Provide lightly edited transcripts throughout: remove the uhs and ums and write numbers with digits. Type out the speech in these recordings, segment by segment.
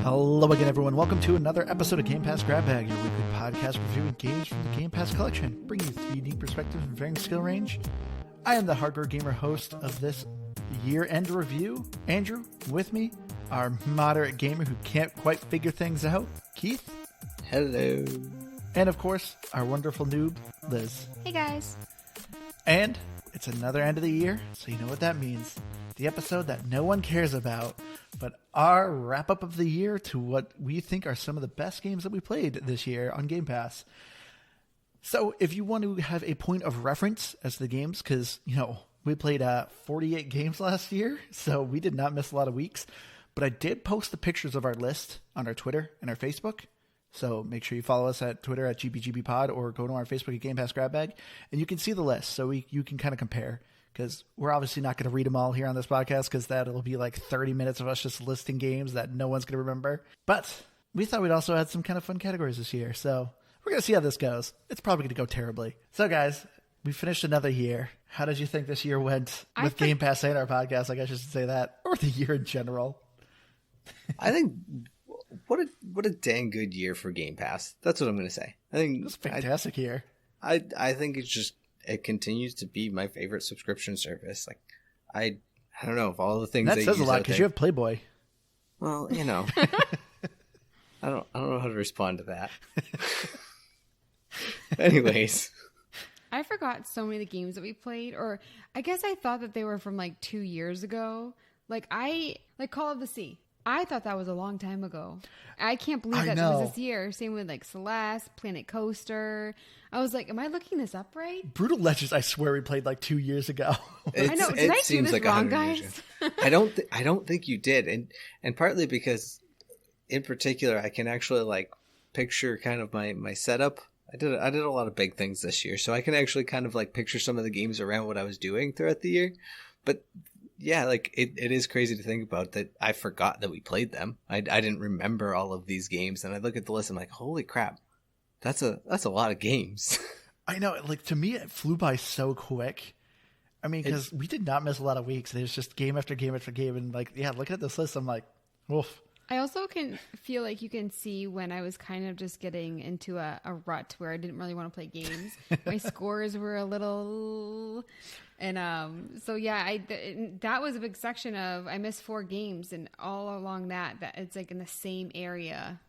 Hello again, everyone. Welcome to another episode of Game Pass Grab Bag, your weekly podcast reviewing games from the Game Pass collection, bringing you 3 unique perspectives and varying skill range. I am the hardcore gamer host of this year-end review, Andrew. With me, our moderate gamer who can't quite figure things out, Keith. Hello. And of course, our wonderful noob, Liz. Hey guys. And it's another end of the year, so you know what that means. The episode that no one cares about, but our wrap-up of the year to what we think are some of the best games that we played this year on Game Pass. So if you want to have a point of reference as to the games, because, you know, we played 48 games last year, so we did not miss a lot of weeks. But I did post the pictures of our list on our Twitter and our Facebook. So make sure you follow us at Twitter at GBGBpod or go to our Facebook at Game Pass Grab Bag, and you can see the list so you can kind of compare. Because we're obviously not going to read them all here on this podcast because that'll be like 30 minutes of us just listing games that no one's going to remember. But we thought we'd also add some kind of fun categories this year. So we're going to see how this goes. It's probably going to go terribly. So guys, we finished another year. How did you think this year went with Game Pass and our podcast? I guess I should say that. Or the year in general. I think what a dang good year for Game Pass. That's what I'm going to say. I think it was a fantastic year. I think it continues to be my favorite subscription service. Like, I don't know if all the things that says a lot because you have Playboy. Well, you know, I don't know how to respond to that. Anyways, I forgot so many of the games that we played, or I guess I thought that they were from like 2 years ago. Like Call of the Sea. I thought that was a long time ago. I can't believe that it was this year. Same with like Celeste, Planet Coaster. I was like, am I looking this up right? Brutal Legends, I swear we played like 2 years ago. I know. Did I do this wrong, guys? I don't think you did. And partly because in particular, I can actually like picture kind of my setup. I did a lot of big things this year. So I can actually kind of like picture some of the games around what I was doing throughout the year. But yeah, like it is crazy to think about that I forgot that we played them. I didn't remember all of these games, and I look at the list, I'm like, holy crap, that's a lot of games. I know, like to me, it flew by so quick. I mean, because we did not miss a lot of weeks. It was just game after game after game, and like, yeah, looking at this list, I'm like, woof. I also can feel like you can see when I was kind of just getting into a rut where I didn't really want to play games. My scores were a little... And so yeah, that was a big section of I missed 4 games, and all along that it's like in the same area.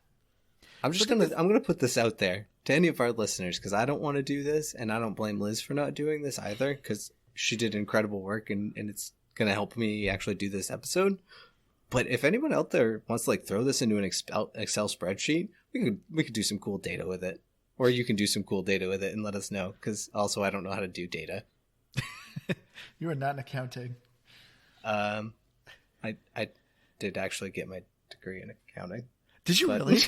I'm gonna put this out there to any of our listeners because I don't want to do this, and I don't blame Liz for not doing this either because she did incredible work, and it's gonna help me actually do this episode. But if anyone out there wants to like throw this into an Excel spreadsheet, we could do some cool data with it, or you can do some cool data with it and let us know because also I don't know how to do data. You are not in accounting. I did actually get my degree in accounting. Did you really?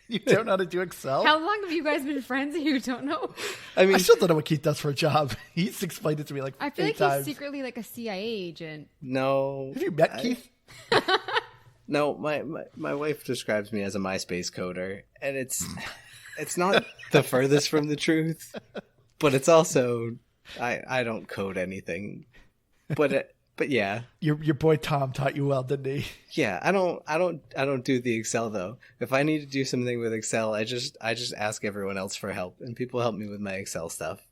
You don't know how to do Excel? How long have you guys been friends and you don't know? I mean, I still don't know what Keith does for a job. He's explained it to me like 8 times. I feel like he's secretly like a CIA agent. No. Have you met Keith? No, my wife describes me as a MySpace coder, and it's not the furthest from the truth, but it's also I don't code anything, but yeah, your boy Tom taught you well, didn't he? Yeah, I don't do the Excel though. If I need to do something with Excel, I just ask everyone else for help, and people help me with my Excel stuff.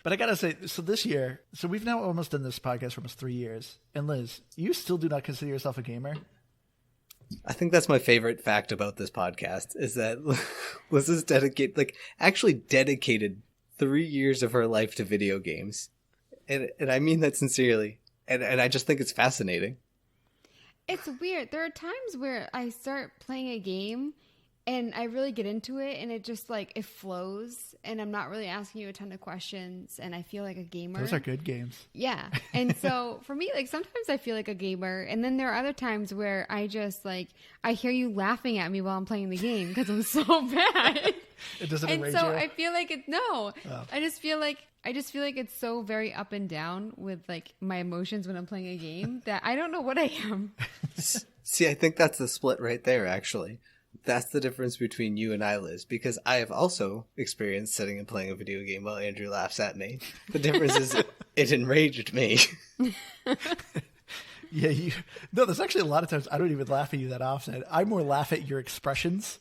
But I gotta say, so this year, so we've now almost done this podcast for almost 3 years, and Liz, you still do not consider yourself a gamer? I think that's my favorite fact about this podcast is that Liz is dedicated 3 years of her life to video games. And I mean that sincerely. And I just think it's fascinating. It's weird. There are times where I start playing a game and I really get into it and it just like it flows and I'm not really asking you a ton of questions and I feel like a gamer. Those are good games. Yeah. And so for me, like sometimes I feel like a gamer and then there are other times where I just like I hear you laughing at me while I'm playing the game because I'm so bad. It doesn't and enrage so you? I feel like Oh. I just feel like it's so very up and down with like my emotions when I'm playing a game that I don't know what I am. See, I think that's the split right there, actually. That's the difference between you and I, Liz, because I have also experienced sitting and playing a video game while Andrew laughs at me. The difference is it enraged me. Yeah, no, there's actually a lot of times I don't even laugh at you that often. I more laugh at your expressions,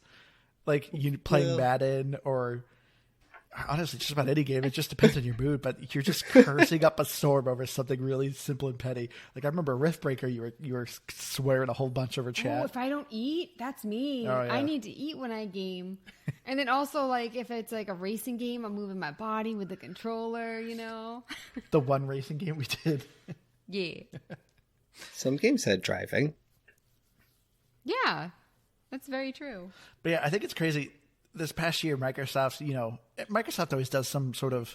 like you playing Madden or honestly just about any game. It just depends on your mood, but you're just cursing up a storm over something really simple and petty. Like I remember Riftbreaker, you were swearing a whole bunch over chat. Oh, if I don't eat, that's me. Oh, yeah. I need to eat when I game. And then also, like, if it's like a racing game, I'm moving my body with the controller, you know? The one racing game we did. Yeah. Some games had driving. Yeah, that's very true. But yeah, I think it's crazy. This past year, Microsoft always does some sort of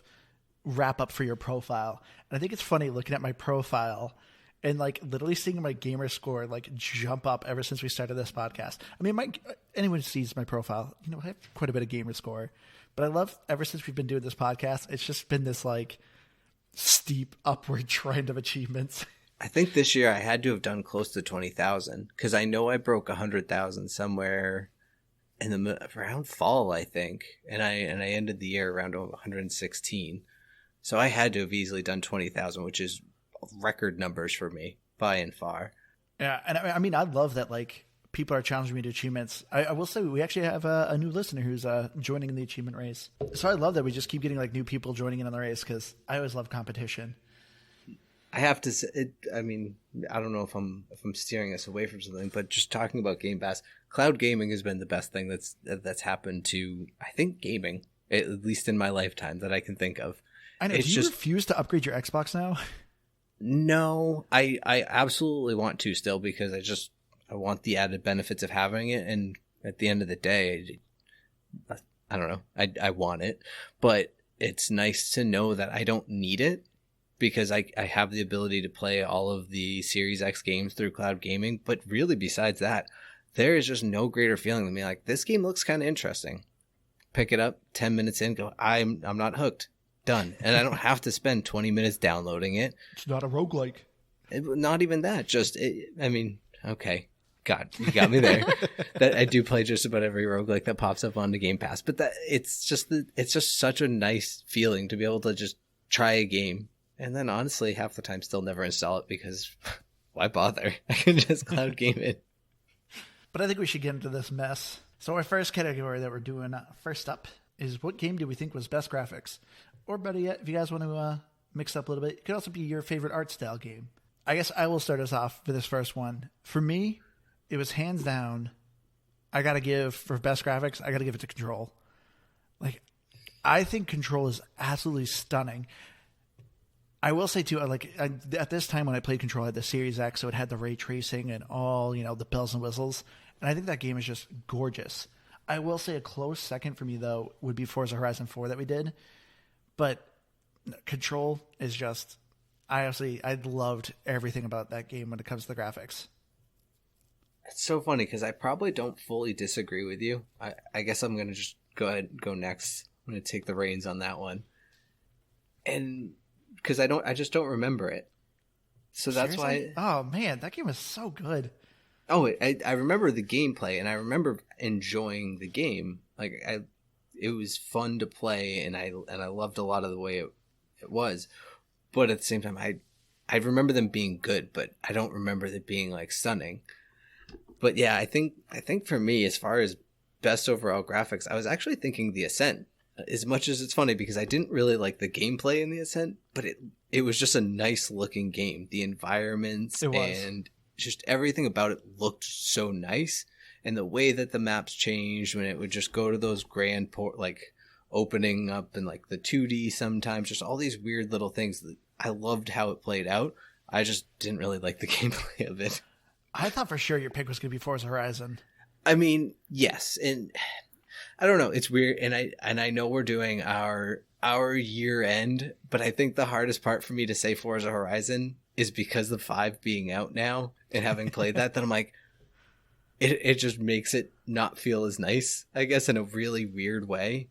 wrap up for your profile. And I think it's funny looking at my profile and like literally seeing my gamer score like jump up ever since we started this podcast. I mean, anyone sees my profile, I have quite a bit of gamer score, but I love ever since we've been doing this podcast, it's just been this like steep upward trend of achievements. I think this year I had to have done close to 20,000 because I know I broke 100,000 somewhere around fall, I think, and I ended the year around 116. So I had to have easily done 20,000, which is record numbers for me by and far. Yeah, and I mean, I love that like people are challenging me to achievements. I will say we actually have a new listener who's joining in the achievement race. So I love that we just keep getting like new people joining in on the race because I always love competition. I have to say, I mean, I don't know if I'm steering us away from something, but just talking about Game Pass, cloud gaming has been the best thing that's happened to, I think, gaming, at least in my lifetime that I can think of. I know. Do you refuse to upgrade your Xbox now? No, I absolutely want to still because I want the added benefits of having it, and at the end of the day, I don't know, I want it, but it's nice to know that I don't need it. Because I have the ability to play all of the Series X games through cloud gaming. But really, besides that, there is just no greater feeling than me. Like, this game looks kind of interesting. Pick it up, 10 minutes in, go, I'm not hooked. Done. And I don't have to spend 20 minutes downloading it. It's not a roguelike. Not even that. Okay. God, you got me there. That I do play just about every roguelike that pops up on the Game Pass. But it's just such a nice feeling to be able to just try a game. And then honestly, half the time still never install it because why bother? I can just cloud game it. But I think we should get into this mess. So our first category that we're doing first up is what game do we think was best graphics? Or better yet, if you guys want to mix up a little bit, it could also be your favorite art style game. I guess I will start us off for this first one. For me, it was hands down, for best graphics, I got to give it to Control. Like, I think Control is absolutely stunning. I will say, too, at this time when I played Control, I had the Series X, so it had the ray tracing and all, the bells and whistles. And I think that game is just gorgeous. I will say a close second for me, though, would be Forza Horizon 4 that we did. But Control is just, I loved everything about that game when it comes to the graphics. It's so funny because I probably don't fully disagree with you. I guess I'm going to just go ahead and go next. I'm going to take the reins on that one. And because I just don't remember it. So that's Seriously? why. Oh man, that game was so good. Oh, I remember the gameplay, and I remember enjoying the game. Like it was fun to play, and I loved a lot of the way it was. But at the same time, I remember them being good, but I don't remember it being like stunning. But yeah, I think for me, as far as best overall graphics, I was actually thinking The Ascent. As much as it's funny because I didn't really like the gameplay in The Ascent, but it was just a nice looking game. The environments and just everything about it looked so nice. And the way that the maps changed when it would just go to those grand opening up and like the 2D sometimes, just all these weird little things. I loved how it played out. I just didn't really like the gameplay of it. I thought for sure your pick was going to be Forza Horizon. I mean, yes, and I don't know. It's weird, and I know we're doing our year end, but I think the hardest part for me to say Forza Horizon is because the 5 being out now and having played that I'm like, it just makes it not feel as nice, I guess, in a really weird way.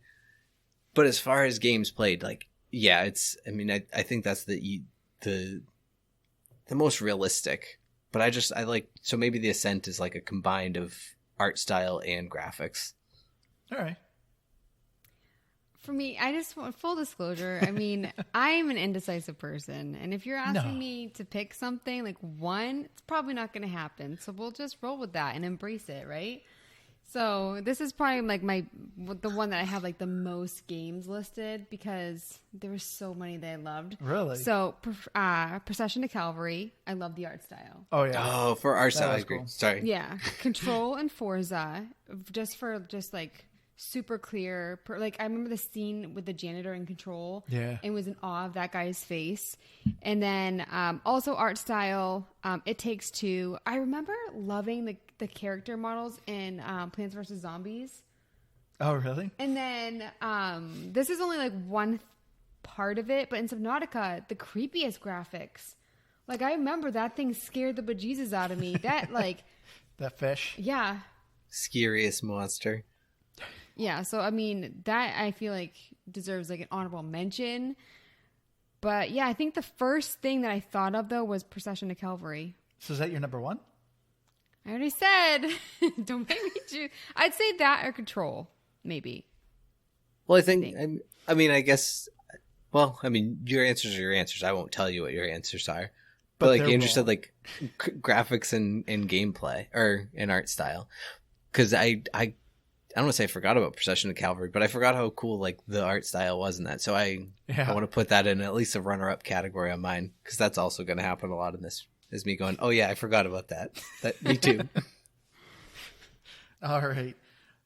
But as far as games played, like, yeah, I think that's the most realistic. But so maybe The Ascent is like a combined of art style and graphics. All right. For me, I just want full disclosure. I mean, I'm an indecisive person. And if you're asking me to pick something, like one, it's probably not going to happen. So we'll just roll with that and embrace it, right? So this is probably like the one that I have like the most games listed because there were so many that I loved. Really? So Procession to Calvary, I love the art style. Oh yeah. Oh, for our side, I agree. Cool. Sorry. Yeah, Control and Forza, just like super clear. Like I remember the scene with the janitor in Control. Yeah. And was in awe of that guy's face. And then also art style, It Takes Two. I remember loving the character models in Plants vs. Zombies. Oh really? And then this is only like one part of it, but in Subnautica, the creepiest graphics. Like I remember that thing scared the bejesus out of me. That like that fish. Yeah. Scariest monster. Yeah, so I mean that I feel like deserves like an honorable mention. But yeah, I think the first thing that I thought of though was Procession to Calvary. So is that your number one? I already said, don't make me choose. I'd say that or Control, maybe. Well, I mean, I guess. Well, I mean, your answers are your answers. I won't tell you what your answers are. But like Andrew said, like graphics and gameplay or in art style, because I don't want to say I forgot about Procession to Calvary, but I forgot how cool like the art style was in that. So I want to put that in at least a runner-up category on mine because that's also going to happen a lot in this. Is me going, oh yeah, I forgot about that. Me too. All right.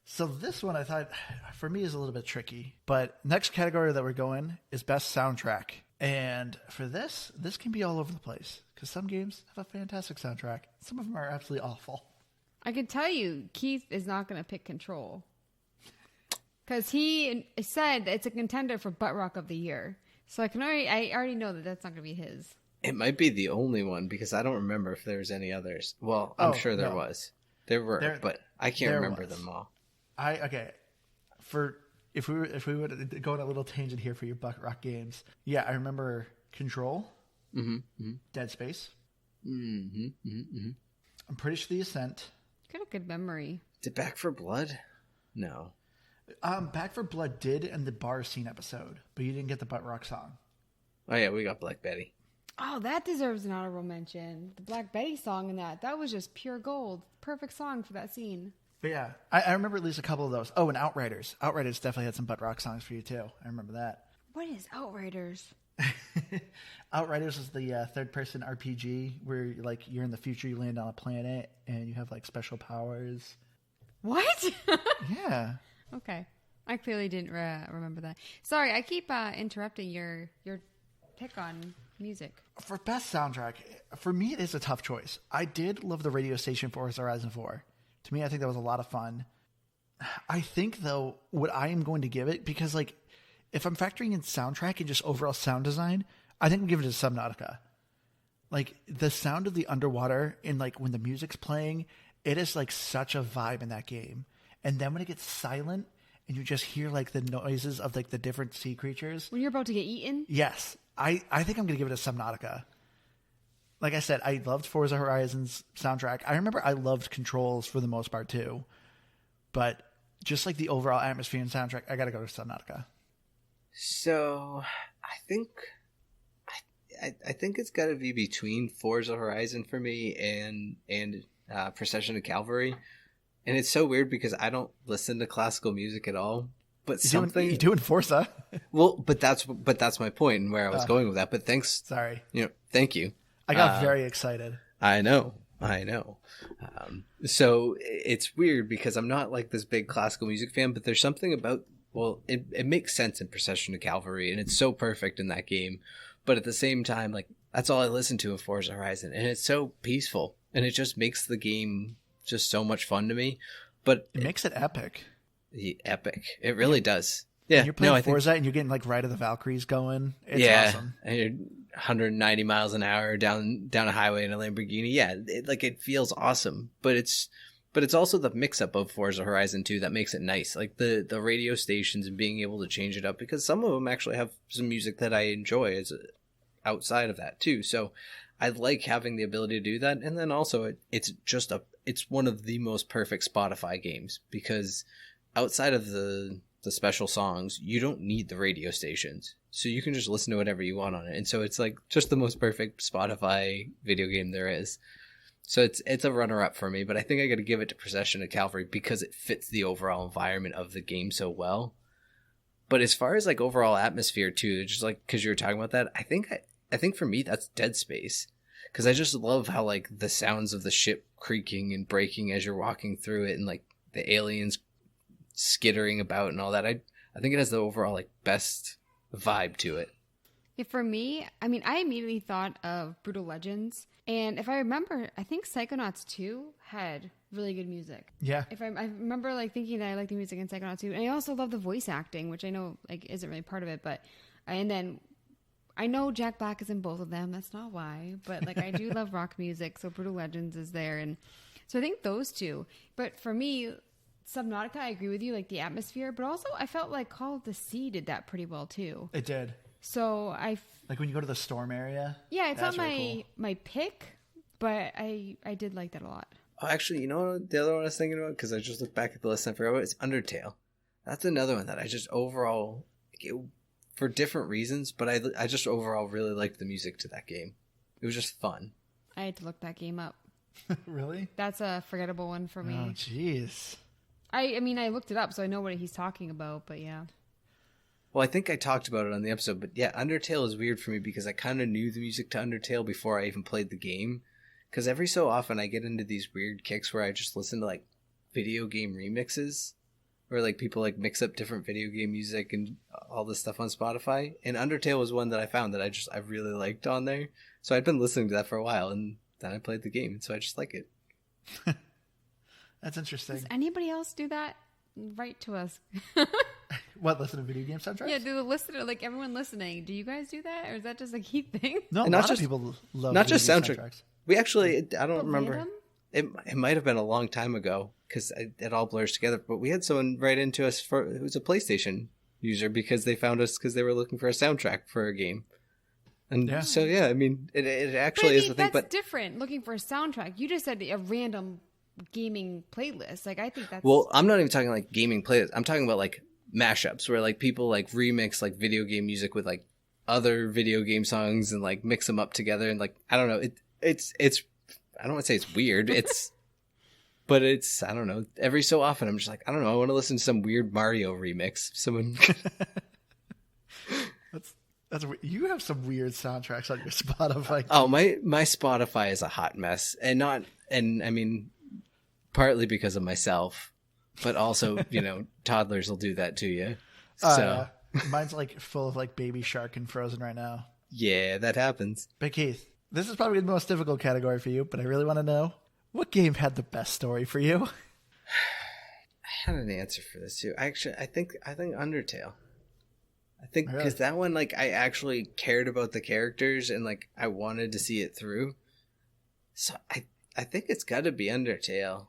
So this one I thought for me is a little bit tricky, but next category that we're going is best soundtrack. And for this can be all over the place because some games have a fantastic soundtrack. Some of them are absolutely awful. I can tell you, Keith is not going to pick Control because he said it's a contender for Butt Rock of the Year. So I already know that that's not going to be his. It might be the only one because I don't remember if there was any others. Well, I'm sure there was. There were, but I can't remember them all. If we would go on a little tangent here for your Butt Rock games, I remember Control, Dead Space. I'm pretty sure The Ascent. Got a good memory. Did Back 4 Blood? No. Back 4 Blood did in the bar scene episode, but you didn't get the Butt Rock song. Oh yeah, we got Black Betty. Oh, that deserves an honorable mention. The Black Betty song in that was just pure gold. Perfect song for that scene. But yeah, I remember at least a couple of those. Oh, and Outriders. Outriders definitely had some Butt Rock songs for you too. I remember that. What is Outriders? Outriders is the third-person RPG where like you're in the future, you land on a planet, and you have like special powers. What? Yeah. Okay. I clearly didn't remember that. Sorry, I keep interrupting your pick on music. For best soundtrack, for me it is a tough choice. I did love the radio station for Horizon 4. To me, I think that was a lot of fun. I think, though, what I am going to give it, because like if I'm factoring in soundtrack and just overall sound design, I think I'm giving it to Subnautica. Like the sound of the underwater and like when the music's playing, it is like such a vibe in that game. And then when it gets silent and you just hear like the noises of like the different sea creatures. When you're about to get eaten? Yes. I think I'm going to give it to Subnautica. Like I said, I loved Forza Horizon's soundtrack. I remember I loved Controls for the most part too. But just like the overall atmosphere and soundtrack, I got to go to Subnautica. So I think it's got to be between Forza Horizon for me and Procession to Calvary. And it's so weird because I don't listen to classical music at all. But you're doing Forza. Well, but that's my point and where I was going with that. But thanks. Sorry. Thank you. I got very excited. I know. So it's weird because I'm not like this big classical music fan, but there's something about, it makes sense in Procession to Calvary and it's so perfect in that game. But at the same time, like that's all I listen to in Forza Horizon and it's so peaceful and it just makes the game just so much fun to me. But it makes it epic. Epic. It really does. Yeah. And you're playing Forza and you're getting like Ride of the Valkyries going. It's awesome. And you're 190 miles an hour down a highway in a Lamborghini. Yeah. It feels awesome, but it's also the mix up of Forza Horizon 2 that makes it nice. Like the radio stations and being able to change it up because some of them actually have some music that I enjoy as outside of that too. So I like having the ability to do that. And then also it's one of the most perfect Spotify games because outside of the the special songs, you don't need the radio stations. So you can just listen to whatever you want on it. And so it's like just the most perfect Spotify video game there is. So it's a runner-up for me, but I think I got to give it to Procession of Calvary because it fits the overall environment of the game so well. But as far as like overall atmosphere too, just like because you were talking about that, I think for me that's Dead Space, because I just love how like the sounds of the ship creaking and breaking as you're walking through it, and like the aliens skittering about and all that. I think it has the overall like best vibe to it. Yeah, for me, I mean, I immediately thought of Brutal Legends. And if I remember, I think Psychonauts 2 had really good music. Yeah. I remember like thinking that I liked the music in Psychonauts 2. And I also love the voice acting, which I know like isn't really part of it. But, and then I know Jack Black is in both of them. That's not why. But like I do love rock music. So Brutal Legends is there. And so I think those two. But for me, Subnautica, I agree with you, like the atmosphere. But also I felt like Call of the Sea did that pretty well too. It did. So like when you go to the storm area. Yeah, it's not really cool. my pick, but I did like that a lot. Oh, actually, you know what the other one I was thinking about? Because I just looked back at the list and I forgot about it. It's Undertale. That's another one that I just overall, for different reasons, but I just overall really liked the music to that game. It was just fun. I had to look that game up. Really? That's a forgettable one for me. Oh, jeez. I mean, I looked it up, so I know what he's talking about, but yeah. Well, I think I talked about it on the episode, but yeah, Undertale is weird for me because I kind of knew the music to Undertale before I even played the game. Because every so often I get into these weird kicks where I just listen to like video game remixes, where like people like mix up different video game music and all this stuff on Spotify. And Undertale was one that I found that I really liked on there. So I'd been listening to that for a while, and then I played the game, and so I just like it. That's interesting. Does anybody else do that? Write to us. What, listen to video game soundtracks? Yeah, do the listener, like everyone listening, do you guys do that? Or is that just a Keith thing? No, and a lot of people love not just video game soundtracks. We actually, I don't But remember. random? It might have been a long time ago because it all blurs together. But we had someone write into us who was a PlayStation user because they found us because they were looking for a soundtrack for a game. And Yeah. so, yeah, I mean, it But actually is the thing. that's But different, looking for a soundtrack. You just said a random gaming playlist. Like, I think that's... well, I'm not even talking like gaming playlists. I'm talking about like mashups where like people like remix like video game music with like other video game songs and like mix them up together. And like, I don't know. It's I don't want to say it's weird. But it's, I don't know. Every so often I'm just like, I don't know. I want to listen to some weird Mario remix. Someone. You have some weird soundtracks on your Spotify. Oh, my Spotify is a hot mess, and I mean, partly because of myself, but also, toddlers will do that to you. So mine's like full of like Baby Shark and Frozen right now. yeah, that happens. But Keith, this is probably the most difficult category for you, but I really want to know, what game had the best story for you? I had an answer for this too. I think Undertale. I think because Really? that one, like, I actually cared about the characters and like I wanted to see it through. So I think it's got to be Undertale.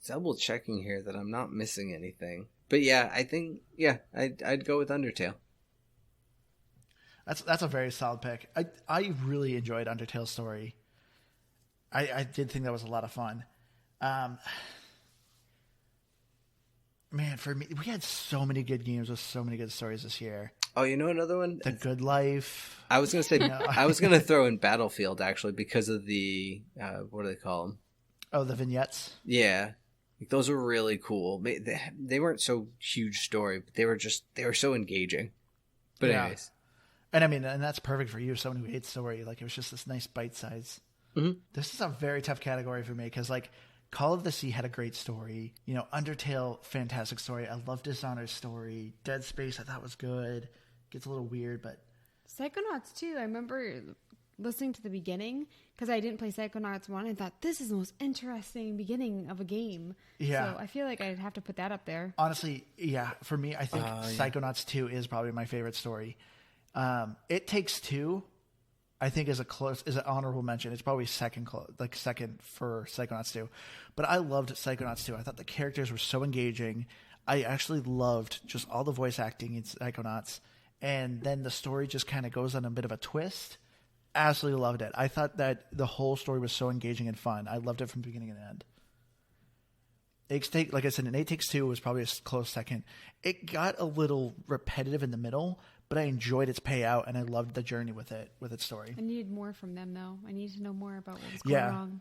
Double checking here that I'm not missing anything. But yeah, I think I'd go with Undertale. That's a very solid pick. I really enjoyed Undertale's story. I did think that was a lot of fun. Man, for me, we had so many good games with so many good stories this year. Oh, you know another one? The Good Life. I was gonna say I was gonna throw in Battlefield actually because of the what do they call them? Oh, the vignettes. Yeah, like, those were really cool. They weren't so huge story, but they were so engaging. But Yeah. anyways, And I mean, and that's perfect for you, someone who hates story. Like, it was just this nice bite size. Mhm. This is a very tough category for me because, like, Call of the Sea had a great story. Undertale, fantastic story. I love Dishonored's story. Dead Space, I thought was good. Gets a little weird, but Psychonauts 2, I remember listening to the beginning because I didn't play Psychonauts 1 and thought, this is the most interesting beginning of a game. Yeah. So I feel like I'd have to put that up there. honestly, yeah, for me, I think Psychonauts 2 is probably my favorite story. It Takes Two, I think, is an honorable mention. It's probably second for Psychonauts 2. But I loved Psychonauts 2. I thought the characters were so engaging. I actually loved just all the voice acting in Psychonauts. And then the story just kind of goes on a bit of a twist. Absolutely loved it. I thought that the whole story was so engaging and fun. I loved it from beginning to end. Like I said, and It Takes Two was probably a close second. It got a little repetitive in the middle, but I enjoyed its payout, and I loved the journey with its story. I needed more from them, though. I needed to know more about what was going wrong.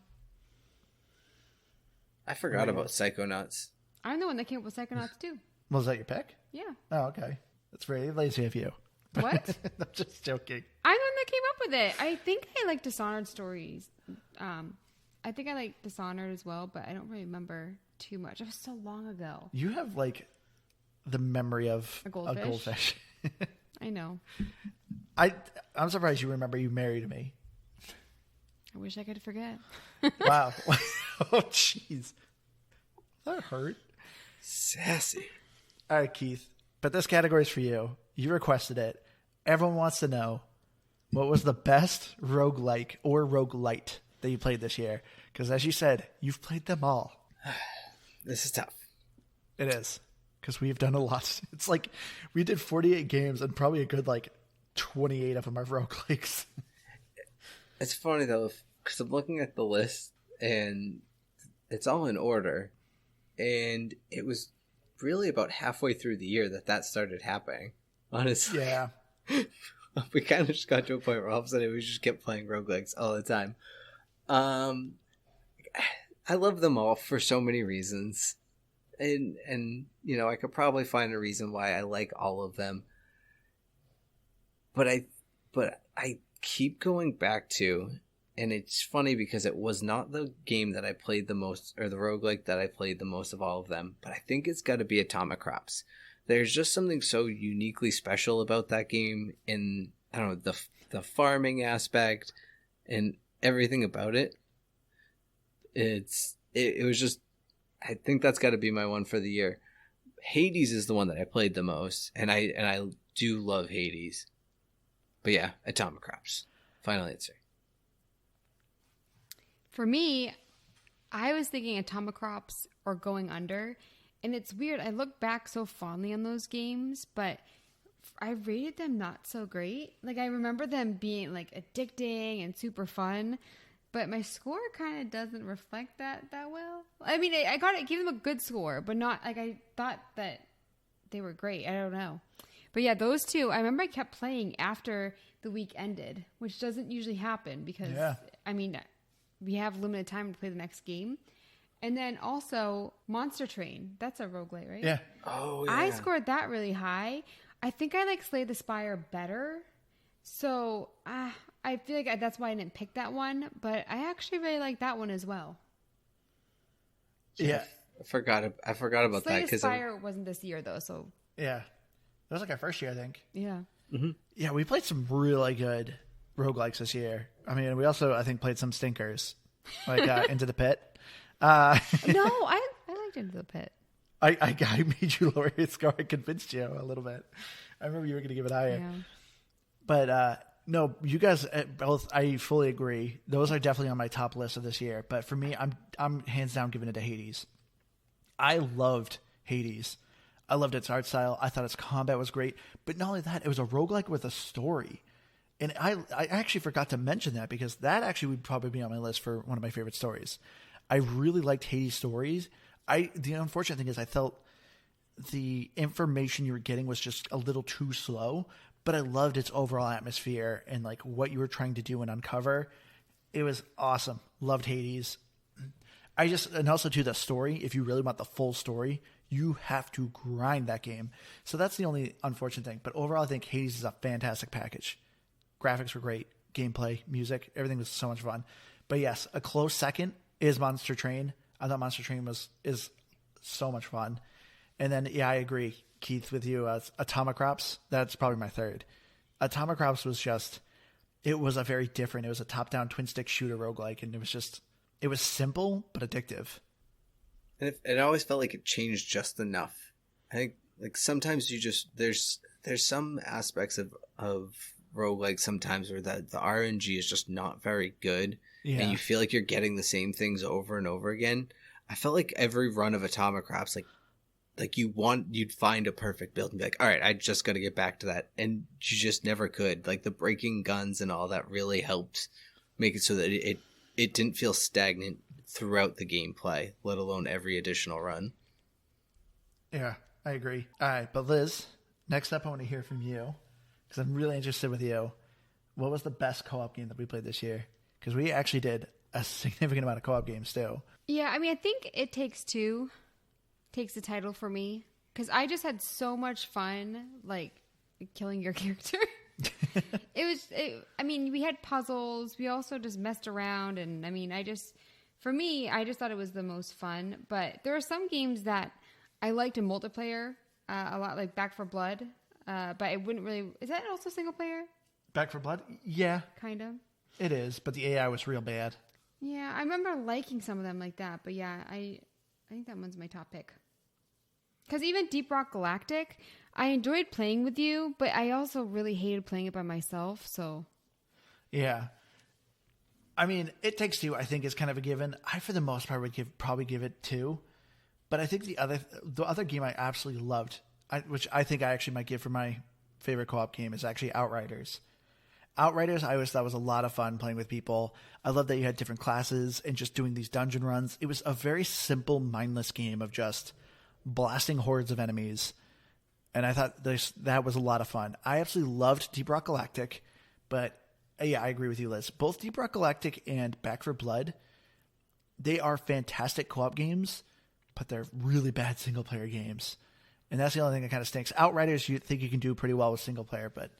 I forgot about Psychonauts. I'm the one that came up with Psychonauts too. Was that your pick? Yeah. Oh, okay. That's very lazy of you. What? I'm just joking. I'm the one that came up with it. I think I like Dishonored stories. I think I like Dishonored as well, but I don't really remember too much. It was so long ago. You have like the memory of a goldfish. I know. I'm surprised you remember you married me. I wish I could forget. Wow. Oh, jeez. That hurt. Sassy. All right, Keith. But this category is for you. You requested it. Everyone wants to know, what was the best roguelike or roguelite that you played this year? Because as you said, you've played them all. This is tough. It is. Because we've done a lot. It's like we did 48 games and probably a good 28 of them are roguelikes. It's funny though, because I'm looking at the list and it's all in order. And it was really about halfway through the year that started happening. Honestly. Yeah. We kind of just got to a point where all of a sudden we just kept playing roguelikes all the time. I love them all for so many reasons. And I could probably find a reason why I like all of them. But I keep going back to, and it's funny because it was not the game that I played the most, or the roguelike that I played the most of all of them, but I think it's got to be Atomic Crops. There's just something so uniquely special about that game in, I don't know, the farming aspect and everything about it. It was just, I think that's got to be my one for the year. Hades is the one that I played the most, and I do love Hades. But yeah, Atomic Crops. Final answer. For me, I was thinking Atomic Crops or Going Under. And it's weird. I look back so fondly on those games, but I rated them not so great. I remember them being addicting and super fun, but my score kind of doesn't reflect that well. I mean, I gave them a good score, but not I thought that they were great. I don't know. But yeah, those two, I remember I kept playing after the week ended, which doesn't usually happen because, I mean, we have limited time to play the next game. And then also Monster Train. That's a roguelite, right? Yeah. Oh, yeah. I scored that really high. I think I like Slay the Spire better. So I feel like that's why I didn't pick that one. But I actually really like that one as well. Yeah. I forgot about Slay that. the Spire wasn't this year, though. So Yeah. That was our first year, I think. Yeah. Mm-hmm. Yeah, we played some really good roguelikes this year. I mean, we also, I think, played some stinkers. Into the Pit. No, I liked Into the Pit. I made you lower your score. I convinced you a little bit. I remember you were going to give it higher. Yeah. But no, you guys both, I fully agree. Those are definitely on my top list of this year. But for me, I'm hands down giving it to Hades. I loved Hades. I loved its art style. I thought its combat was great. But not only that, it was a roguelike with a story. And I actually forgot to mention that because that actually would probably be on my list for one of my favorite stories. I really liked Hades' stories. The unfortunate thing is I felt the information you were getting was just a little too slow, but I loved its overall atmosphere and what you were trying to do and uncover. It was awesome. Loved Hades. And also too, the story, if you really want the full story, you have to grind that game. So that's the only unfortunate thing. But overall, I think Hades is a fantastic package. Graphics were great. Gameplay, music, everything was so much fun. But yes, a close second is Monster Train. I thought Monster Train is so much fun. And then, yeah, I agree, Keith, with you. Atomic Crops, that's probably my third. Atomic Crops was it was a very different, it was a top-down twin-stick shooter roguelike, and it was simple but addictive. And it always felt like it changed just enough. I think sometimes there's some aspects of roguelike sometimes where the RNG is just not very good. Yeah. And you feel like you're getting the same things over and over again. I felt like every run of Atomic Crops, you'd find a perfect build and be like, all right, I just got to get back to that. And you just never could. The breaking guns and all that really helped make it so that it didn't feel stagnant. throughout the gameplay, let alone every additional run. Yeah, I agree. All right, but Liz, next up I want to hear from you because I'm really interested with you. What was the best co-op game that we played this year? Because we actually did a significant amount of co-op games too. Yeah, I mean, I think It Takes Two takes the title for me because I just had so much fun, like, killing your character. I mean, we had puzzles. We also just messed around. And I mean, for me, I just thought it was the most fun. But there are some games that I liked in multiplayer a lot, like Back 4 Blood. But I wouldn't really, is that also single player? Back 4 Blood? Yeah. Kind of. It is, but the AI was real bad. Yeah, I remember liking some of them like that. But yeah, I think that one's my top pick. Because even Deep Rock Galactic, I enjoyed playing with you, but I also really hated playing it by myself, so... Yeah. I mean, It Takes Two, I think, is kind of a given. I, for the most part, would probably give it 2. But I think the other game I absolutely loved, which I think I actually might give for my favorite co-op game, is actually Outriders. Outriders, I always thought was a lot of fun playing with people. I love that you had different classes and just doing these dungeon runs. It was a very simple, mindless game of just blasting hordes of enemies. And I thought that was a lot of fun. I absolutely loved Deep Rock Galactic, but yeah, I agree with you, Liz. Both Deep Rock Galactic and Back 4 Blood, they are fantastic co-op games, but they're really bad single-player games. And that's the only thing that kind of stinks. Outriders, you think you can do pretty well with single-player, but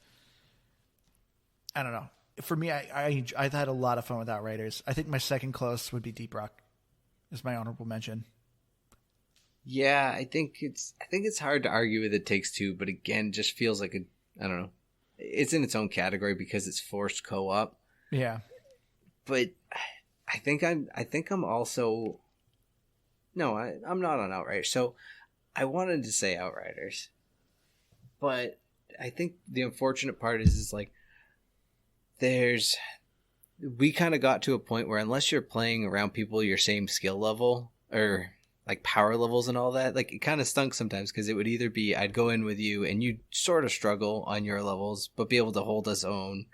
I don't know. For me, I had a lot of fun with Outriders. I think my second close would be Deep Rock, is my honorable mention. Yeah, I think it's hard to argue with It Takes Two, but again, just feels like I don't know. It's in its own category because it's forced co-op. Yeah. But I think I'm also no, I'm not on Outriders. So I wanted to say Outriders. But I think the unfortunate part is like we kind of got to a point where unless you're playing around people your same skill level or like power levels and all that, like it kind of stunk sometimes because it would either be I'd go in with you and you'd sort of struggle on your levels but be able to hold us own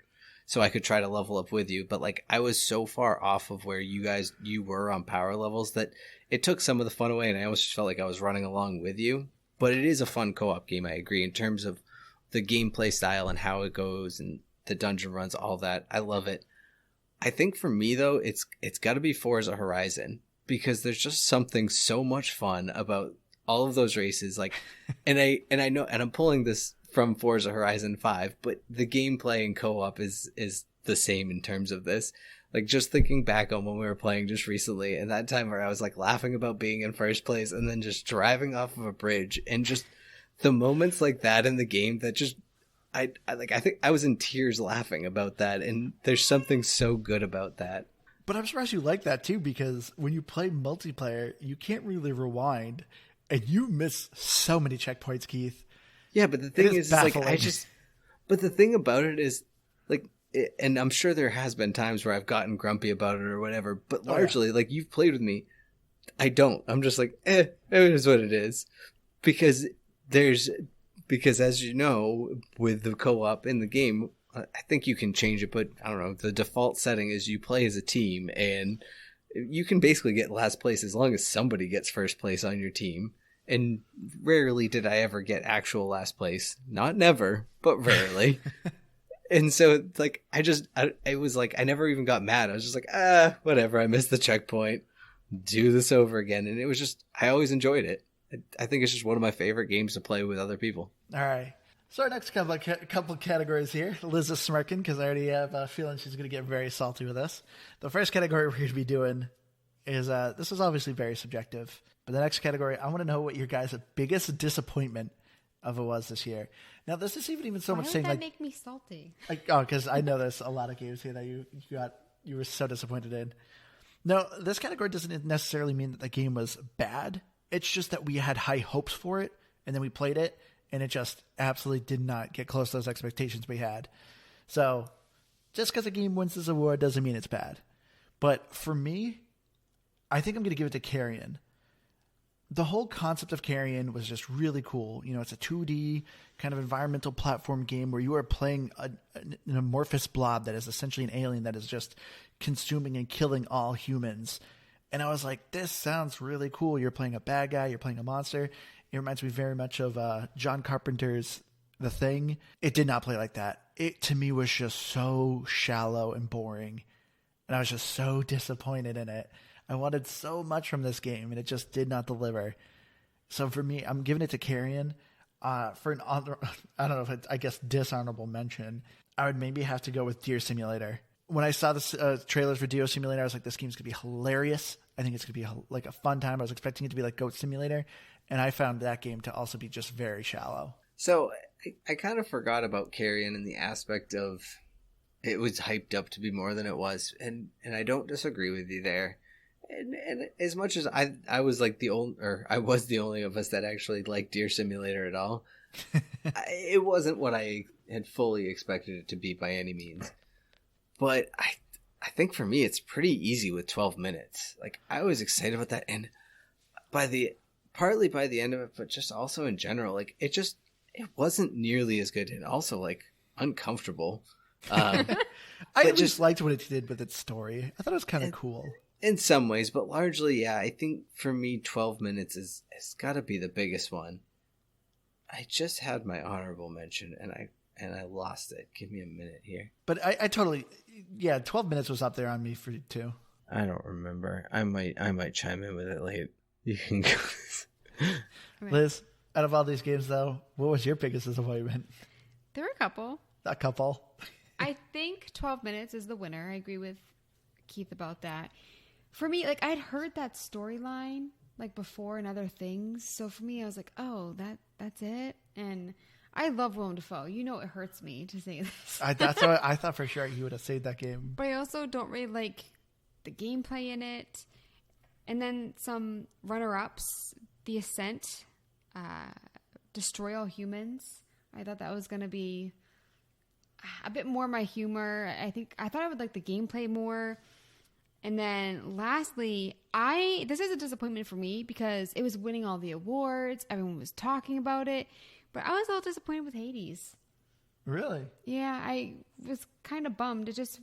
so I could try to level up with you, but like I was so far off of where you were on power levels that it took some of the fun away, and I almost just felt like I was running along with you. But it is a fun co-op game, I agree, in terms of the gameplay style and how it goes and the dungeon runs, all that. I love it. I think for me though, it's got to be Forza Horizon, because there's just something so much fun about all of those races. Like, and I know, and I'm pulling this from Forza Horizon 5, but the gameplay in co-op is the same in terms of this. Like, just thinking back on when we were playing just recently, and that time where I was like laughing about being in first place and then just driving off of a bridge, and just the moments like that in the game that just, I think I was in tears laughing about that, and there's something so good about that. But I'm surprised you like that too, because when you play multiplayer, you can't really rewind, and you miss so many checkpoints, Keith. Yeah, but the thing is like, but the thing about it is, like, and I'm sure there has been times where I've gotten grumpy about it or whatever, but largely, like, you've played with me, I don't. I'm just like, it is what it is. Because as you know, with the co-op in the game, I think you can change it, but I don't know, the default setting is you play as a team, and you can basically get last place as long as somebody gets first place on your team. And rarely did I ever get actual last place. Not never, but rarely. And so, like, it was like, I never even got mad. I was just like, whatever, I missed the checkpoint. Do this over again. And it was just, I always enjoyed it. I think it's just one of my favorite games to play with other people. All right. So our next couple categories here. Liz is smirking because I already have a feeling she's going to get very salty with us. The first category we're going to be doing is, this is obviously very subjective, but the next category, I want to know what your guys' biggest disappointment of it was this year. Now, this isn't even so much saying, that like, make me salty? Because I know there's a lot of games here that you were so disappointed in. No, this category doesn't necessarily mean that the game was bad. It's just that we had high hopes for it, and then we played it, and it just absolutely did not get close to those expectations we had. So, just because a game wins this award doesn't mean it's bad. But for me, I think I'm going to give it to Carrion. The whole concept of Carrion was just really cool. You know, it's a 2D kind of environmental platform game where you are playing an amorphous blob that is essentially an alien that is just consuming and killing all humans. And I was like, this sounds really cool. You're playing a bad guy. You're playing a monster. It reminds me very much of John Carpenter's The Thing. It did not play like that. It, to me, was just so shallow and boring. And I was just so disappointed in it. I wanted so much from this game, and it just did not deliver. So for me, I'm giving it to Carrion. For an honor, I don't know if it's, I guess, dishonorable mention, I would maybe have to go with Deer Simulator. When I saw the trailers for Deer Simulator, I was like, this game's going to be hilarious. I think it's going to be like a fun time. I was expecting it to be like Goat Simulator, and I found that game to also be just very shallow. So I kind of forgot about Carrion in the aspect of it was hyped up to be more than it was, and I don't disagree with you there. And as much as I was like I was the only of us that actually liked Deer Simulator at all, it wasn't what I had fully expected it to be by any means. But I think for me, it's pretty easy with 12 minutes. Like, I was excited about that, and partly by the end of it, but just also in general, like, it wasn't nearly as good, and also like uncomfortable. I at least liked what it did with its story. I thought it was kind of cool. In some ways, but largely, yeah, I think for me, 12 minutes has got to be the biggest one. I just had my honorable mention, and I lost it. Give me a minute here. But I totally, 12 minutes was up there on me for too. I don't remember. I might chime in with it late. You can go. Liz, out of all these games, though, what was your biggest disappointment? There were a couple. A couple. I think 12 minutes is the winner. I agree with Keith about that. For me, like, I'd heard that storyline like before in other things. So for me, I was like, oh, that's it. And I love Willem Dafoe. You know, it hurts me to say this. That's what I thought for sure you would have saved that game. But I also don't really like the gameplay in it. And then some runner-ups, The Ascent, Destroy All Humans. I thought that was going to be a bit more my humor. I thought I would like the gameplay more. And then lastly, this is a disappointment for me because it was winning all the awards. Everyone was talking about it. But I was all disappointed with Hades. Really? Yeah, I was kind of bummed. It just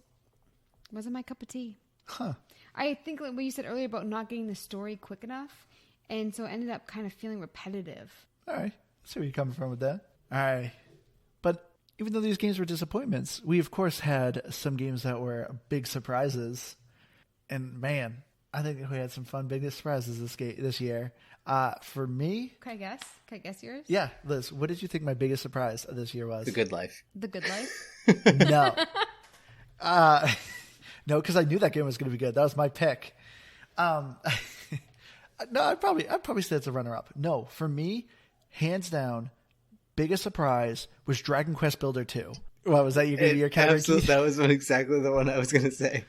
wasn't my cup of tea. Huh. I think like what you said earlier about not getting the story quick enough. And so it ended up kind of feeling repetitive. All right. I see where you're coming from with that. All right. But even though these games were disappointments, we, of course, had some games that were big surprises. And, man, I think we had some fun big surprises this year. For me... Can I guess yours? Yeah. Liz, what did you think my biggest surprise of this year was? The Good Life. The Good Life? No. No, because I knew that game was going to be good. That was my pick. No, I'd probably say it's a runner-up. No, for me, hands down, biggest surprise was Dragon Quest Builder 2. What, was that your category? That was exactly the one I was going to say.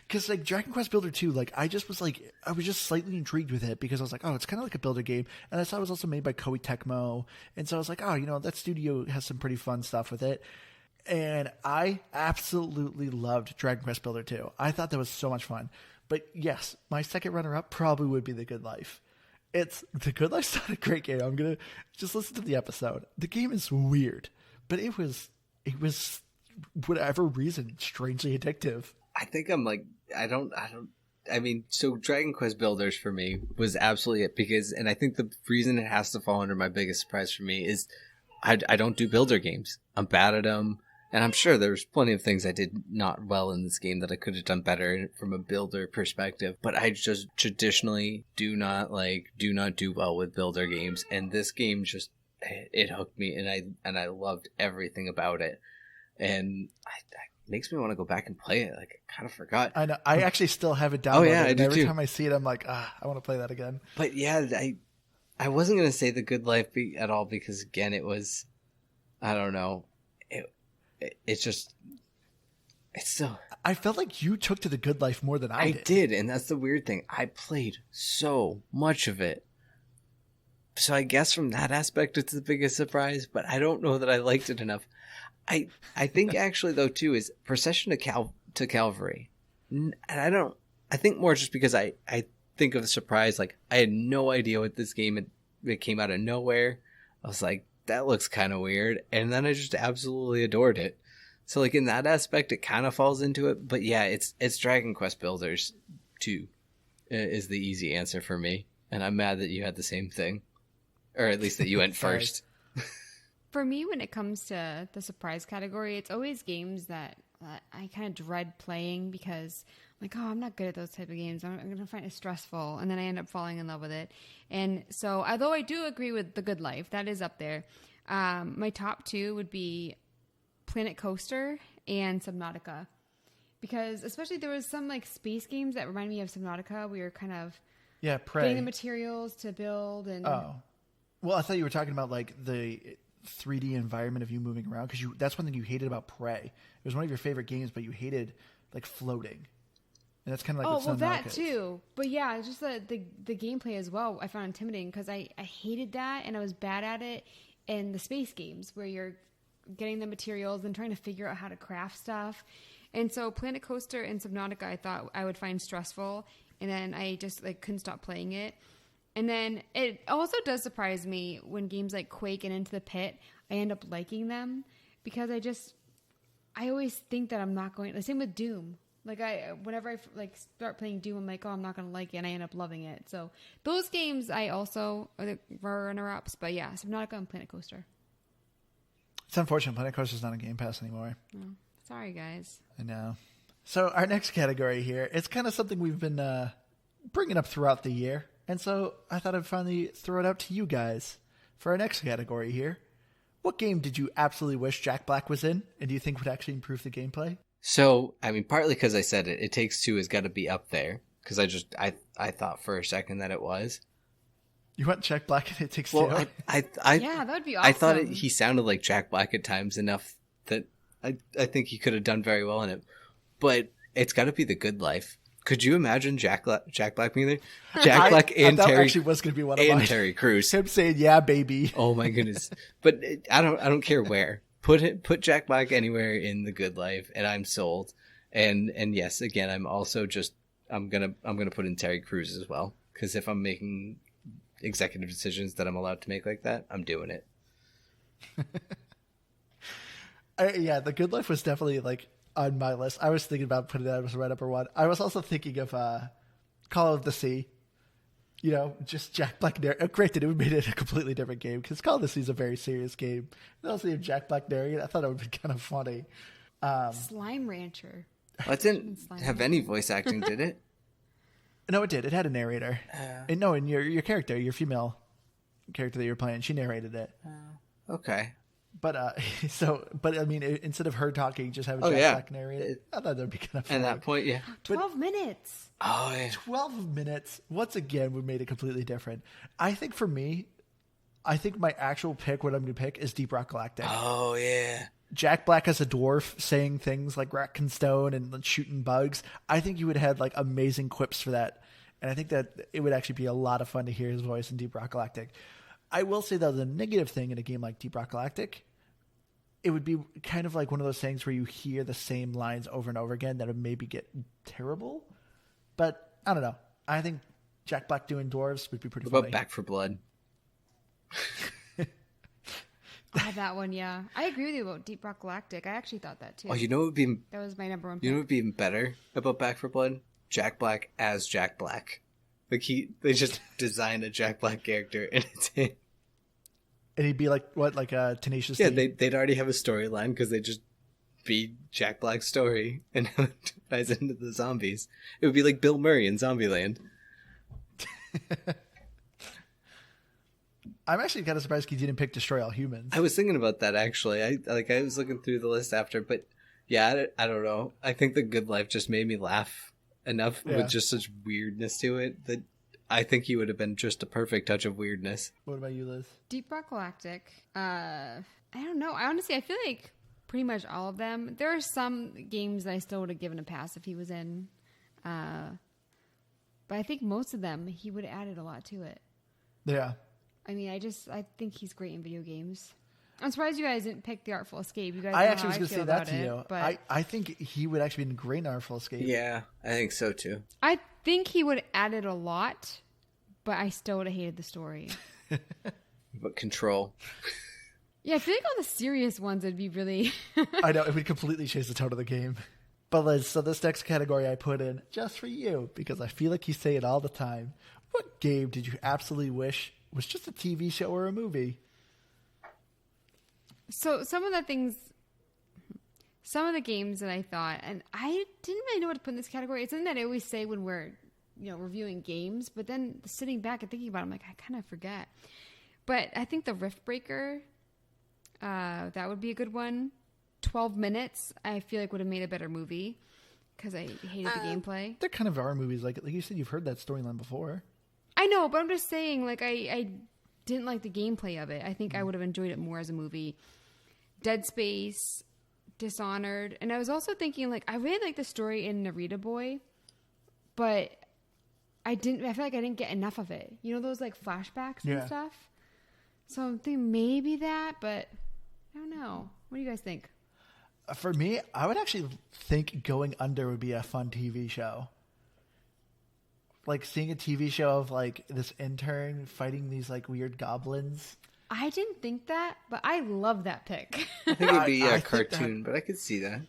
Because like Dragon Quest Builder 2, like I was just slightly intrigued with it because I was like, oh, it's kind of like a builder game, and I saw it was also made by Koei Tecmo, and so I was like, oh, that studio has some pretty fun stuff with it, and I absolutely loved Dragon Quest Builder 2. I thought that was so much fun. But yes, my second runner-up probably would be The Good Life. The Good Life's not a great game. I'm gonna just listen to the episode. The game is weird, but it was whatever reason strangely addictive. I think I'm like, so Dragon Quest Builders for me was absolutely it and I think the reason it has to fall under my biggest surprise for me is I don't do builder games. I'm bad at them. And I'm sure there's plenty of things I did not well in this game that I could have done better from a builder perspective. But I just traditionally do not do well with builder games. And this game it hooked me and I loved everything about it. And makes me want to go back and play it. Like, I kind of forgot. I know. I actually still have it downloaded. Oh, yeah, I do every too. time I see it, I'm like, I want to play that again. But yeah, I wasn't going to say The Good Life at all because, again, it was, I don't know. It's still... I felt like you took to The Good Life more than I did. I did, and that's the weird thing. I played so much of it. So I guess from that aspect, it's the biggest surprise, but I don't know that I liked it enough. I think actually though too is Procession to Calvary, and I think more just because I think of the surprise, like I had no idea what this game it came out of nowhere. I was like, that looks kind of weird, and then I just absolutely adored it. So like in that aspect, it kind of falls into it. But yeah, it's Dragon Quest Builders 2 is the easy answer for me. And I'm mad that you had the same thing. Or at least that you went first. For me, when it comes to the surprise category, it's always games that I kind of dread playing because I'm like, oh, I'm not good at those type of games. I'm going to find it stressful. And then I end up falling in love with it. And so, although I do agree with The Good Life, that is up there. My top 2 would be Planet Coaster and Subnautica. Because especially there was some like space games that remind me of Subnautica. We were kind of getting the materials to build. And oh. Well, I thought you were talking about like the 3D environment of you moving around, because that's one thing you hated about Prey. It was one of your favorite games, but you hated like floating, and that's kind of like that too. But yeah, it's just the gameplay as well I found intimidating because I hated that and I was bad at it. And the space games where you're getting the materials and trying to figure out how to craft stuff. And so Planet Coaster and Subnautica I thought I would find stressful, and then I just like couldn't stop playing it. And then it also does surprise me when games like Quake and Into the Pit, I end up liking them because I always think that I'm not going. The same with Doom. Like whenever I like start playing Doom, I'm like, oh, I'm not going to like it, and I end up loving it. So those games I also are the runner-ups. But yeah, Subnautica and Planet Coaster. It's unfortunate. Planet Coaster's not on Game Pass anymore. Oh, sorry, guys. I know. So our next category here, it's kind of something we've been bringing up throughout the year. And so I thought I'd finally throw it out to you guys for our next category here. What game did you absolutely wish Jack Black was in, and do you think would actually improve the gameplay? So, I mean, partly because I said it. It Takes Two has got to be up there, because I thought for a second that it was. You want Jack Black and It Takes Two? Well, yeah, that would be awesome. I thought he sounded like Jack Black at times enough that I think he could have done very well in it. But it's got to be The Good Life. Could you imagine Jack Black being there? Jack Black and that Terry actually was going to be one of and mine. Terry Crews. Him saying, "Yeah, baby." Oh my goodness! But I don't care where. Put Jack Black anywhere in The Good Life, and I'm sold. And yes, again, I'm also I'm gonna put in Terry Crews as well, because if I'm making executive decisions that I'm allowed to make like that, I'm doing it. Yeah, The Good Life was definitely like on my list. I was thinking about putting that as right number one. I was also thinking of Call of the Sea. You know, just Jack Black narrating. Granted, it would have made it a completely different game because Call of the Sea is a very serious game. And also, if Jack Black narrating, I thought it would be kind of funny. Slime Rancher. Well, it didn't have any voice acting, did it? No, it did. It had a narrator. And no, and your character, your female character that you're playing, she narrated it. Okay. But I mean, instead of her talking, just having Jack Black narrate it, I thought that'd be kind of fun. At that point, yeah. 12 minutes. Oh, yeah. 12 minutes. Once again, we made it completely different. I think for me, my actual pick, what I'm going to pick, is Deep Rock Galactic. Oh, yeah. Jack Black as a dwarf saying things like Rack and Stone and shooting bugs. I think you would have had like amazing quips for that. And I think that it would actually be a lot of fun to hear his voice in Deep Rock Galactic. I will say, though, the negative thing in a game like Deep Rock Galactic, it would be kind of like one of those things where you hear the same lines over and over again that would maybe get terrible. But I don't know. I think Jack Black doing dwarves would be pretty funny. What about Back for Blood? That one, yeah. I agree with you about Deep Rock Galactic. I actually thought that too. Oh, you know what would be... That was my number one pick. You know what would be even better about Back for Blood? Jack Black as Jack Black. Like they just designed a Jack Black character and it's him. And he'd be like, what, like a Tenacious D? Yeah, they'd already have a storyline because they just be Jack Black's story and how it ties into the zombies. It would be like Bill Murray in Zombieland. I'm actually kind of surprised he didn't pick Destroy All Humans. I was thinking about that actually. I was looking through the list after, but yeah, I don't know. I think The Good Life just made me laugh enough with just such weirdness to it that I think he would have been just a perfect touch of weirdness. What about you, Liz? Deep Rock Galactic. I don't know. I feel like pretty much all of them. There are some games that I still would have given a pass if he was in. But I think most of them, he would have added a lot to it. Yeah. I mean, I think he's great in video games. I'm surprised you guys didn't pick The Artful Escape. You guys I know actually how was going to say that to you. But I think he would actually be great in Artful Escape. Yeah, I think so too. I think he would have added a lot, but I still would have hated the story. But Control. Yeah, I feel like all the serious ones would be really... I know, it would completely change the tone of the game. But Liz, so this next category I put in just for you because I feel like you say it all the time. What game did you absolutely wish was just a TV show or a movie? So some of the games that I thought, and I didn't really know what to put in this category. It's something that I always say when we're, reviewing games, but then sitting back and thinking about it, I'm like, I kind of forget. But I think the Rift Breaker, that would be a good one. 12 Minutes, I feel like would have made a better movie because I hated the gameplay. There kind of are movies like you said. You've heard that storyline before. I know, but I'm just saying, like, I didn't like the gameplay of it. I think I would have enjoyed it more as a movie. Dead Space, Dishonored, and I was also thinking, like, I really like the story in Narita Boy, but I feel like I didn't get enough of it. You know, those like flashbacks and stuff. So I'm thinking maybe that, but I don't know. What do you guys think? For me, I would actually think Going Under would be a fun TV show. Like seeing a TV show of like this intern fighting these like weird goblins. I didn't think that, but I love that pick. I think it'd be a cartoon, but I could see that.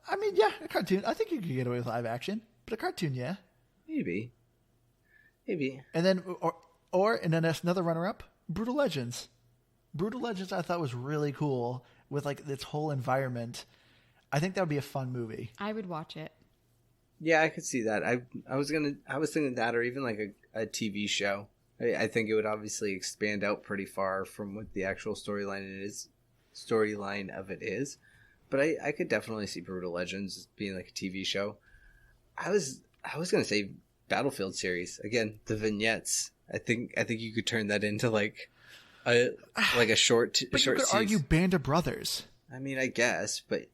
I mean, yeah, a cartoon. I think you could get away with live action, but a cartoon, yeah. Maybe. And then, and then that's another runner-up, Brutal Legends. Brutal Legends I thought was really cool with like its whole environment. I think that would be a fun movie. I would watch it. Yeah, I could see that. I was thinking that, or even like a TV show. I think it would obviously expand out pretty far from what the actual storyline of it is. But I could definitely see Brutal Legends being like a TV show. I was gonna say Battlefield series again. The vignettes. I think you could turn that into like a short. But you could argue Band of Brothers. I mean, I guess, but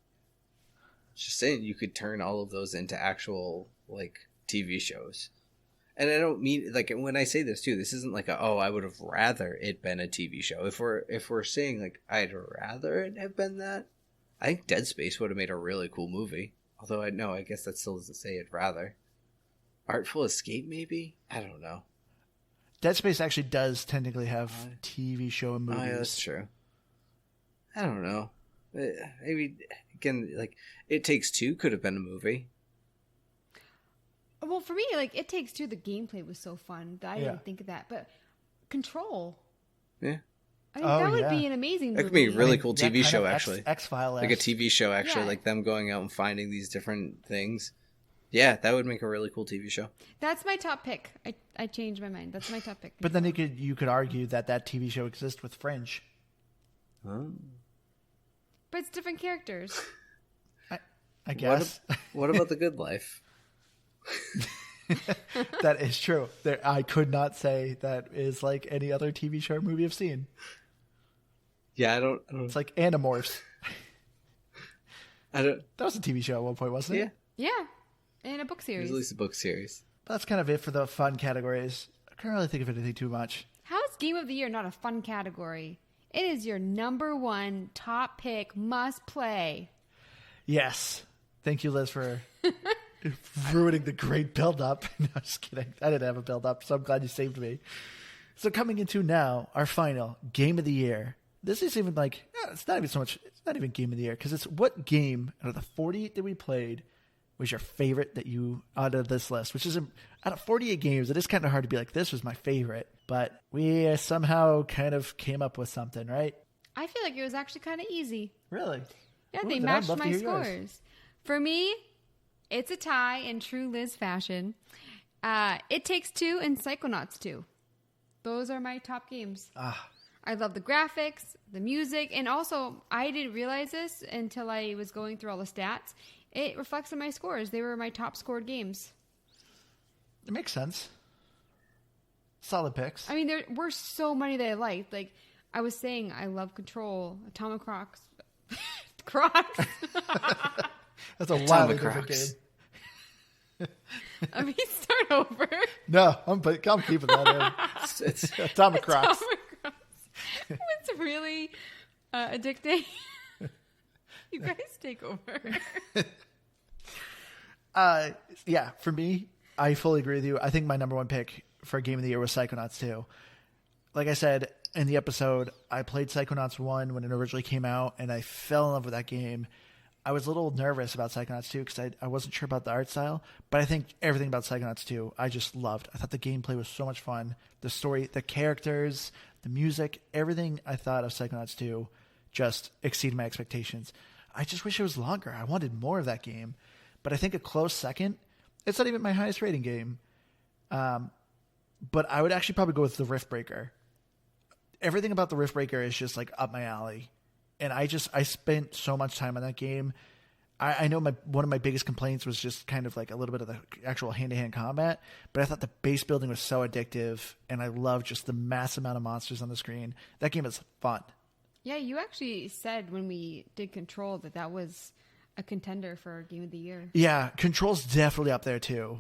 just saying you could turn all of those into actual like TV shows. And I don't mean like when I say this too, this isn't like I would have rather it been a TV show. If we're saying like I'd rather it have been that, I think Dead Space would have made a really cool movie. Although I guess that still doesn't say I'd rather. Artful Escape, maybe? I don't know. Dead Space actually does technically have TV show and movies. Oh, yeah, that's true. I don't know. Maybe, again, like, It Takes Two could have been a movie. Well, for me, like, It Takes Two, the gameplay was so fun that I didn't think of that. But Control. Yeah. I think that would be an amazing movie. That could be a really cool TV show, actually. X-Files. Like a TV show, actually. Like them going out and finding these different things. Yeah, that would make a really cool TV show. That's my top pick. I changed my mind. That's my top pick. But then you could argue that TV show exists with Fringe. Oh. But it's different characters. I guess. What about The Good Life? That is true. I could not say that is like any other TV show or movie I've seen. Yeah, I don't. It's like Animorphs. That was a TV show at one point, wasn't it? Yeah. And a book series. It was at least a book series. That's kind of it for the fun categories. I can't really think of anything too much. How is Game of the Year not a fun category? It is your number one top pick, must play. Yes. Thank you, Liz, for ruining the great build-up. No, just kidding. I didn't have a build-up, so I'm glad you saved me. So coming into now, our final Game of the Year. This is even like, it's not even so much, it's not even Game of the Year, because it's what game out of the 48 that we played was your favorite that you, out of this list, which is, out of 48 games, it is kind of hard to be like, this was my favorite, but we somehow kind of came up with something, right? I feel like it was actually kind of easy. Really? Yeah, they matched my scores. For me, it's a tie in true Liz fashion. It Takes Two and Psychonauts 2. Those are my top games. I love the graphics, the music, and also I didn't realize this until I was going through all the stats. It reflects in my scores. They were my top scored games. It makes sense. Solid picks. I mean, there were so many that I liked. Like, I was saying, I love Control, Atomic Crocs. Crocs. That's a wildly different game. I mean, start over. No, I'm keeping that in. It's Atomic Crocs. It's really addicting. You guys take over. Yeah, for me, I fully agree with you. I think my number one pick for Game of the Year was Psychonauts 2. Like I said in the episode, I played Psychonauts 1 when it originally came out, and I fell in love with that game. I was a little nervous about Psychonauts 2 because I wasn't sure about the art style, but I think everything about Psychonauts 2 I just loved. I thought the gameplay was so much fun. The story, the characters, the music, everything I thought of Psychonauts 2 just exceeded my expectations. I just wish it was longer. I wanted more of that game. But I think a close second, it's not even my highest rating game. But I would actually probably go with the Riftbreaker. Everything about the Riftbreaker is just like up my alley. And I spent so much time on that game. I know one of my biggest complaints was just kind of like a little bit of the actual hand-to-hand combat, but I thought the base building was so addictive, and I loved just the mass amount of monsters on the screen. That game is fun. Yeah, you actually said when we did Control that was a contender for Game of the Year. Yeah, Control's definitely up there too,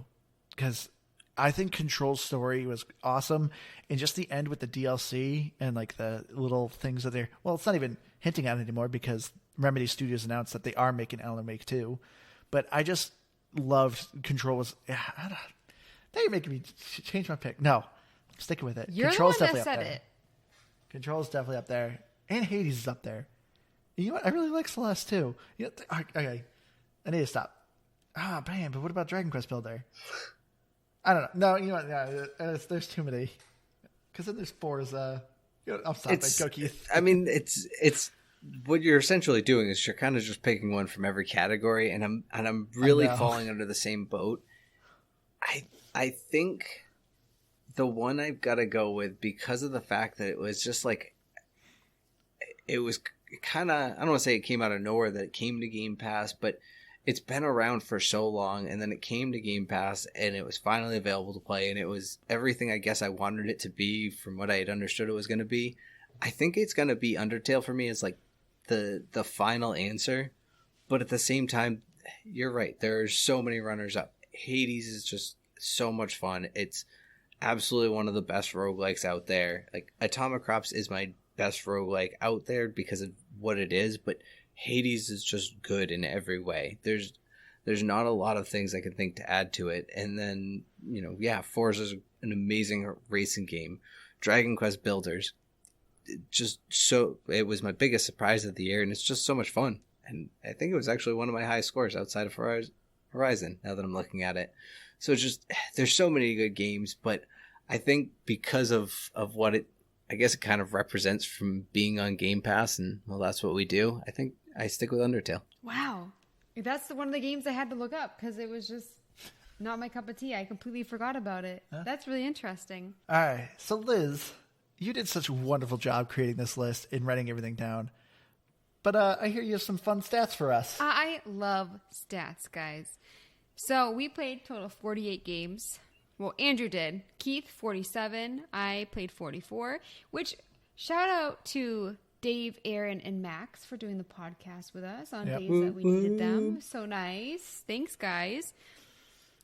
because I think Control's story was awesome, and just the end with the DLC and like the little things that well, it's not even hinting at it anymore because Remedy Studios announced that they are making Alan Wake 2. But I just loved Control. Now you're making me change my pick. No, I'm sticking with it. You're Control's the one that definitely said up there. it. Control's definitely up there. And Hades is up there. You know what? I really like Celeste too. Okay. I need to stop. Man, but what about Dragon Quest Builder? I don't know. No, you know what? Yeah, there's too many. Because then there's Forza. I'm stopping. Go, Keith. I mean, it's what you're essentially doing is you're kind of just picking one from every category, and I'm really falling under the same boat. I think the one I've got to go with, because of the fact that it was just like, it was kind of, I don't want to say it came out of nowhere that it came to Game Pass, but it's been around for so long, and then it came to Game Pass, and it was finally available to play, and it was everything I guess I wanted it to be from what I had understood it was going to be. I think it's going to be Undertale for me as like the final answer, but at the same time, you're right. There are so many runners up. Hades is just so much fun. It's absolutely one of the best roguelikes out there. Like Atomic Crops is my best roguelike out there because of what it is, but Hades is just good in every way. There's not a lot of things I can think to add to it. And then, Forza is an amazing racing game. Dragon Quest Builders, it was my biggest surprise of the year, and it's just so much fun. And I think it was actually one of my highest scores outside of Horizon, now that I'm looking at it. So it's just, there's so many good games, but I think because of what it kind of represents from being on Game Pass, and well, that's what we do. I think I stick with Undertale. Wow. That's one of the games I had to look up because it was just not my cup of tea. I completely forgot about it. Huh? That's really interesting. All right. So, Liz, you did such a wonderful job creating this list and writing everything down. But I hear you have some fun stats for us. I love stats, guys. So we played total of 48 games. Well, Andrew did. Keith, 47. I played 44, which shout out to Dave, Aaron, and Max for doing the podcast with us on days that we needed them. So nice. Thanks, guys.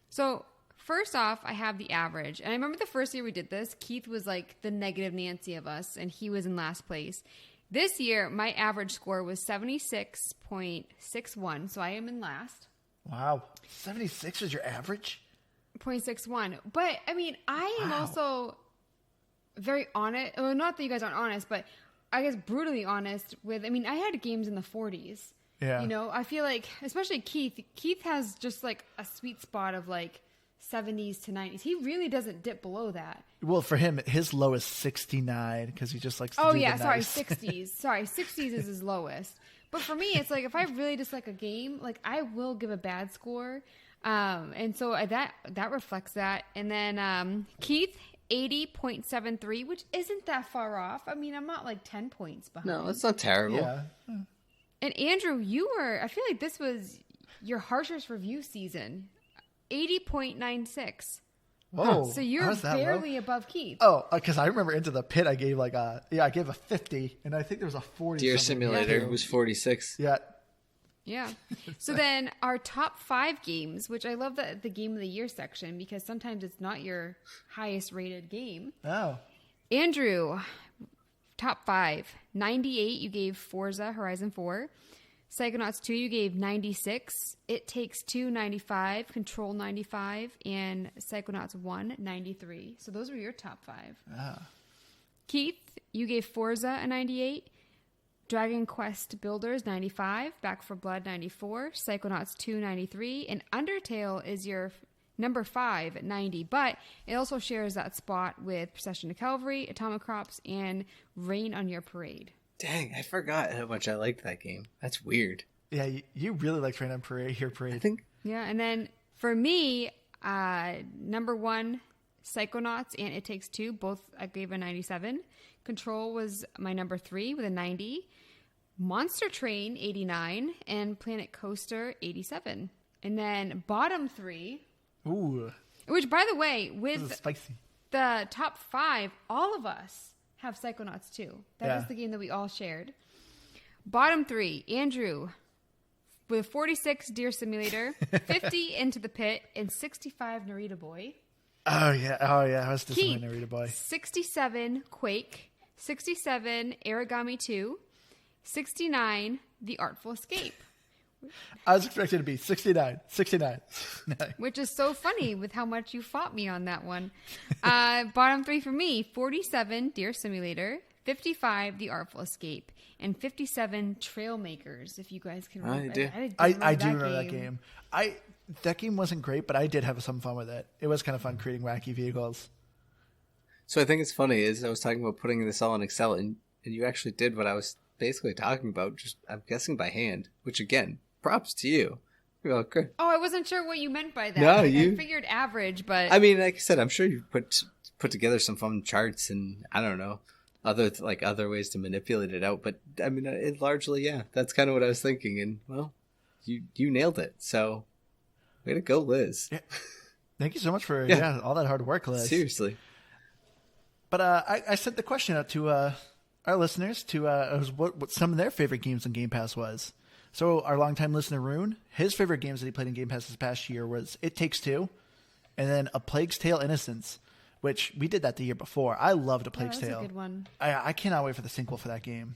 So first off, I have the average. And I remember the first year we did this, Keith was like the negative Nancy of us, and he was in last place. This year, my average score was 76.61, so I am in last. Wow. 76 is your average? 0.61. But, I mean, I am also very honest. Well, not that you guys aren't honest, but I guess brutally honest with, I had games in the 40s. Yeah. I feel like, especially Keith has just like a sweet spot of like 70s to 90s. He really doesn't dip below that. Well, for him, his low is 69 because he just likes to do the nice. 60s. Sorry, 60s is his lowest. But for me, it's like if I really dislike a game, like I will give a bad score. And so that reflects that. And then Keith, 80.73, which isn't that far off. I'm not like 10 points behind. No, that's not terrible. Yeah. And Andrew, I feel like this was your harshest review season. 80.96. Whoa. So you're barely above Keith. Oh, because I remember Into the Pit, I gave I gave a 50, and I think there was a 40. Deer Simulator was 46. Yeah. Yeah. So then our top 5 games, which I love the Game of the Year section because sometimes it's not your highest rated game. Oh. Andrew, top 5. 98, you gave Forza Horizon 4. Psychonauts 2, you gave 96. It Takes Two, 95. Control, 95. And Psychonauts 1, 93. So those were your top 5. Ah. Keith, you gave Forza a 98. Dragon Quest Builders 95, Back for Blood 94, Psychonauts 2 93, and Undertale is your number 5 at 90, but it also shares that spot with Procession to Calvary, Atomic Crops, and Rain on Your Parade. Dang, I forgot how much I liked that game. That's weird. Yeah, you really liked Rain on Your Parade. I think. Yeah, and then for me, number 1, Psychonauts and It Takes Two, both I gave a 97. Control was my number 3 with a 90. Monster Train, 89. And Planet Coaster, 87. And then bottom 3. Ooh. Which, by the way, This with is spicy. the top 5, all of us have Psychonauts 2. That is Yeah. the game that we all shared. Bottom 3, Andrew with 46, Deer Simulator, 50, Into the Pit, and 65, Narita Boy. Oh yeah. I was Keith, disappointed, Rita Boy. 67, Quake, 67, Origami 2, 69, The Artful Escape. I was expecting to be 69. Which is so funny with how much you fought me on that one. Bottom 3 for me, 47, Deer Simulator, 55, The Artful Escape, and 57, Trailmakers, if you guys can remember. I do remember that game. That game wasn't great, but I did have some fun with it. It was kind of fun creating wacky vehicles. So I think it's funny is I was talking about putting this all in Excel, and you actually did what I was basically talking about, just I'm guessing by hand, which again, props to you. You're all good. Oh, I wasn't sure what you meant by that. No, I you- figured average, but... I mean, like I said, I'm sure you put together some fun charts and I don't know, other ways to manipulate it out. But I mean, it largely, yeah, that's kind of what I was thinking. And well, you nailed it. So way to go, Liz. Yeah. Thank you so much for Yeah. all that hard work, Liz. Seriously. But I sent the question out to our listeners to what some of their favorite games on Game Pass was. So our longtime listener Rune, his favorite games that he played in Game Pass this past year was It Takes Two, and then A Plague's Tale: Innocence, which we did that the year before. I loved A Plague's that's Tale. a good one. I cannot wait for the sequel for that game.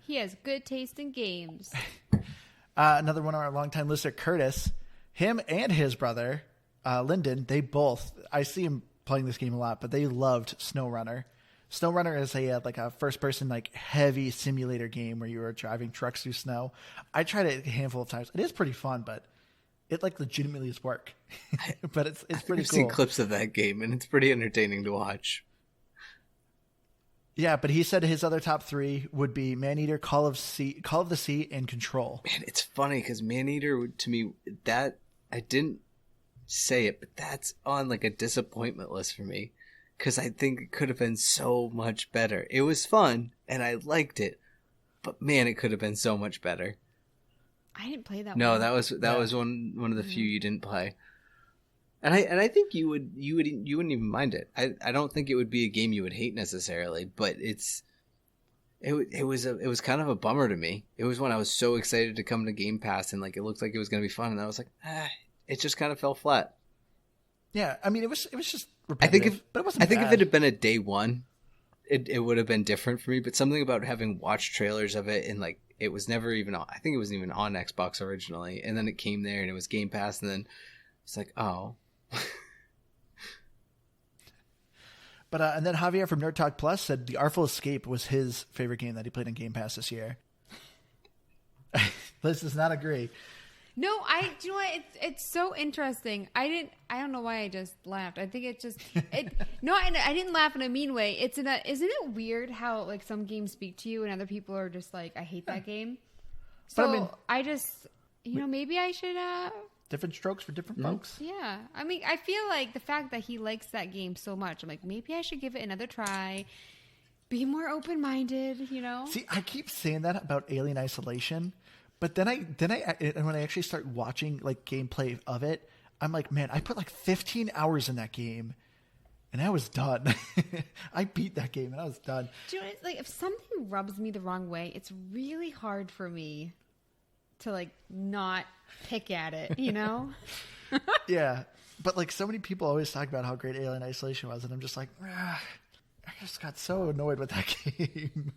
He has good taste in games. Another one of our longtime listener Curtis, him and his brother Lyndon, I see him playing this game a lot, but they loved SnowRunner. SnowRunner is a first-person heavy simulator game where you are driving trucks through snow. I tried it a handful of times. It is pretty fun, but it legitimately is work. But it's pretty I've cool. seen clips of that game, and it's pretty entertaining to watch. Yeah, but he said his other top 3 would be Maneater, Call of the Sea, and Control. Man, it's funny because Maneater, to me, that I didn't say it, but that's on a disappointment list for me. Because I think it could have been so much better. It was fun, and I liked it. But man, it could have been so much better. I didn't play that one. No, that was one of the few you didn't play. And I think you wouldn't even mind it. I don't think it would be a game you would hate necessarily, but it was kind of a bummer to me. It was when I was so excited to come to Game Pass and it looked like it was going to be fun, and I was like, it just kind of fell flat. Yeah, I mean it was just I think repetitive, but it wasn't if bad. it had been a day one, it would have been different for me. But something about having watched trailers of it and it was never even on. I think it wasn't even on Xbox originally, and then it came there and it was Game Pass, and then it's like, oh. But and then Javier from Nerd Talk Plus said The Artful Escape was his favorite game that he played in Game Pass this year. Liz does not agree. No, do you know what? It's so interesting. I don't know why I just laughed. I think no, I didn't laugh in a mean way. Isn't it weird how some games speak to you and other people are just like, I hate that game. So But I mean, I just, maybe I should, different strokes for different folks. yeah. I mean, I feel like the fact that he likes that game so much, I'm like, maybe I should give it another try. Be more open-minded, See, I keep saying that about Alien Isolation, but then when I actually start watching gameplay of it, I'm like, man, I put 15 hours in that game, and I was done. I beat that game and I was done. Do you know, if something rubs me the wrong way, it's really hard for me to not pick at it, Yeah, but so many people always talk about how great Alien Isolation was, and I'm just like, I just got so annoyed with that game.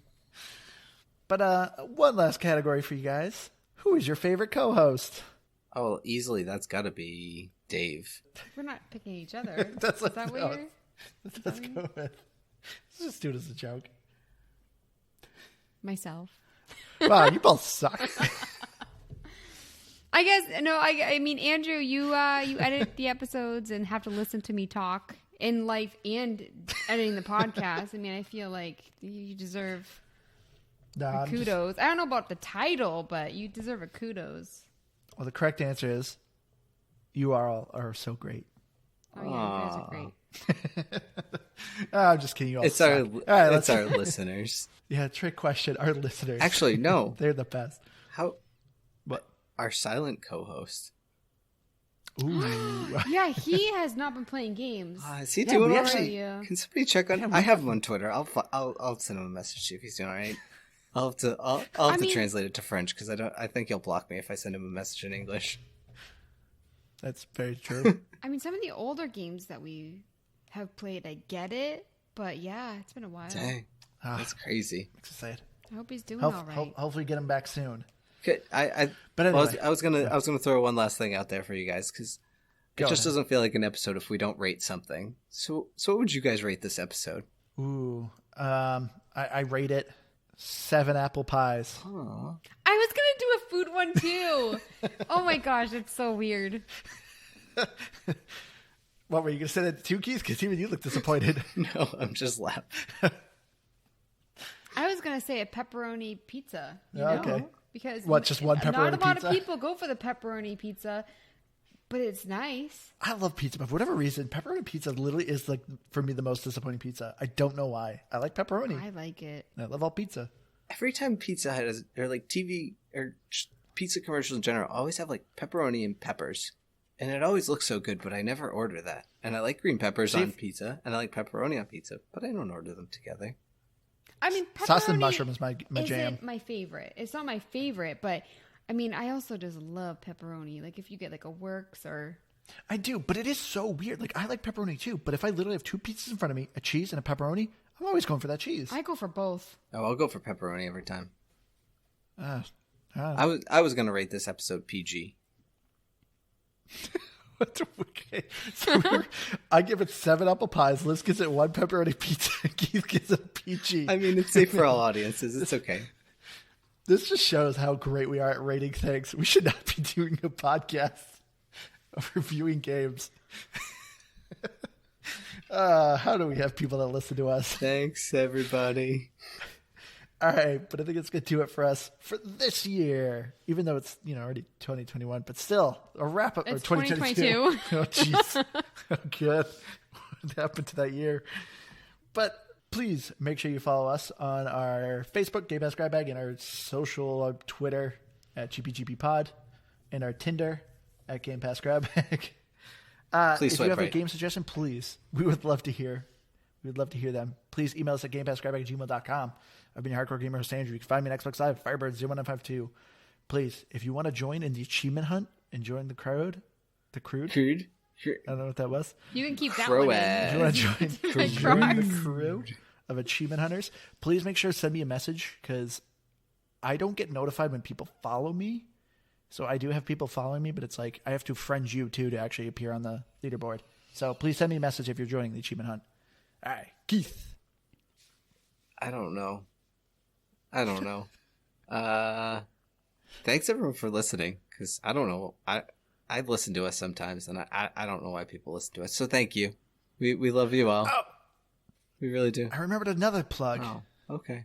But one last category for you guys. Who is your favorite co-host? Oh, easily, that's got to be Dave. We're not picking each other. Let's Is that what you're... go with. Let's just do it as a joke. Myself. Wow, you both suck. I guess no. I mean, Andrew, you edit the episodes and have to listen to me talk in life and editing the podcast. I mean, I feel like you deserve Nah, a kudos. I don't know about the title, but you deserve a kudos. Well, the correct answer is you all are so great. Oh yeah, you guys are great. I'm just kidding. You all It's suck. our All right, it's our listeners. Yeah, trick question. Our listeners. Actually, no. They're the best. How? What? Our silent co-host. Ooh. Yeah, he has not been playing games. Is he Yeah, doing we all actually- right? Can somebody check on? Yeah, we I have him on Twitter. I'll send him a message see if he's doing all right. I'll have to translate it to French because I think he'll block me if I send him a message in English. That's very true. I mean, some of the older games that we have played, I get it, but yeah, it's been a while. Dang, that's crazy. Excited. I hope he's doing all right. Hopefully, get him back soon. Okay, But anyway, I was gonna throw one last thing out there for you guys because it just doesn't feel like an episode if we don't rate something. So what would you guys rate this episode? Ooh, I rate it 7 apple pies. Aww. I was gonna do a food one too. Oh my gosh, it's so weird. What were you gonna say that to Keith? Because even you look disappointed. No, I'm just laughing. I was gonna say a pepperoni pizza. You Yeah, know? okay. Because What, just one pepperoni Not a lot pizza? of people go for the pepperoni pizza, but it's nice. I love pizza, but for whatever reason, pepperoni pizza literally is like for me the most disappointing pizza. I don't know why. I like pepperoni. I like it. I love all pizza. Every time Pizza Hut has, or like TV or just pizza commercials in general, always have like pepperoni and peppers. And it always looks so good, but I never order that. And I like green peppers on pizza, and I like pepperoni on pizza, but I don't order them together. I mean, pepperoni Sauce and mushroom is my jam. isn't my favorite. It's not my favorite, but I mean, I also just love pepperoni. Like if you get like a Works or I do, but it is so weird. Like I like pepperoni too, but if I literally have 2 pizzas in front of me, a cheese and a pepperoni, I'm always going for that cheese. I go for both. Oh, I'll go for pepperoni every time. I I was gonna rate this episode PG. Okay. So I give it 7 apple pies. Liz gives it 1 pepperoni pizza. Keith gives it a PG. I mean, it's safe for all audiences. It's okay. This just shows how great we are at rating things. We should not be doing a podcast of reviewing games. How do we have people that listen to us? Thanks, everybody. All right, but I think it's going to do it for us for this year, even though it's already 2021, but still a wrap up. It's or 2022. 2022. Oh, jeez. Oh, good. What happened to that year? But please make sure you follow us on our Facebook, Game Pass Grab Bag, and our social Twitter at GPGPod, and our Tinder at Game Pass Grab Bag. Please if swipe you have a right. game suggestion, please. We would love to hear. We would love to hear them. Please email us at gamepassgrabbag@gmail.com. I've been your hardcore gamer host, Andrew. You can find me on Xbox Live, Firebird01952. Please, if you want to join in the achievement hunt and join the crowd, Crude. I don't know what that was. You can keep that Crow one ass. If you want to My join Crocs. the crew of achievement hunters, please make sure to send me a message because I don't get notified when people follow me. So I do have people following me, but it's like I have to friend you too to actually appear on the leaderboard. So please send me a message if you're joining the achievement hunt. All right, Keith. I don't know. Thanks everyone for listening, because I don't know. I listen to us sometimes, and I don't know why people listen to us. So thank you. We love you all. Oh, We really do. I remembered another plug. Oh, okay.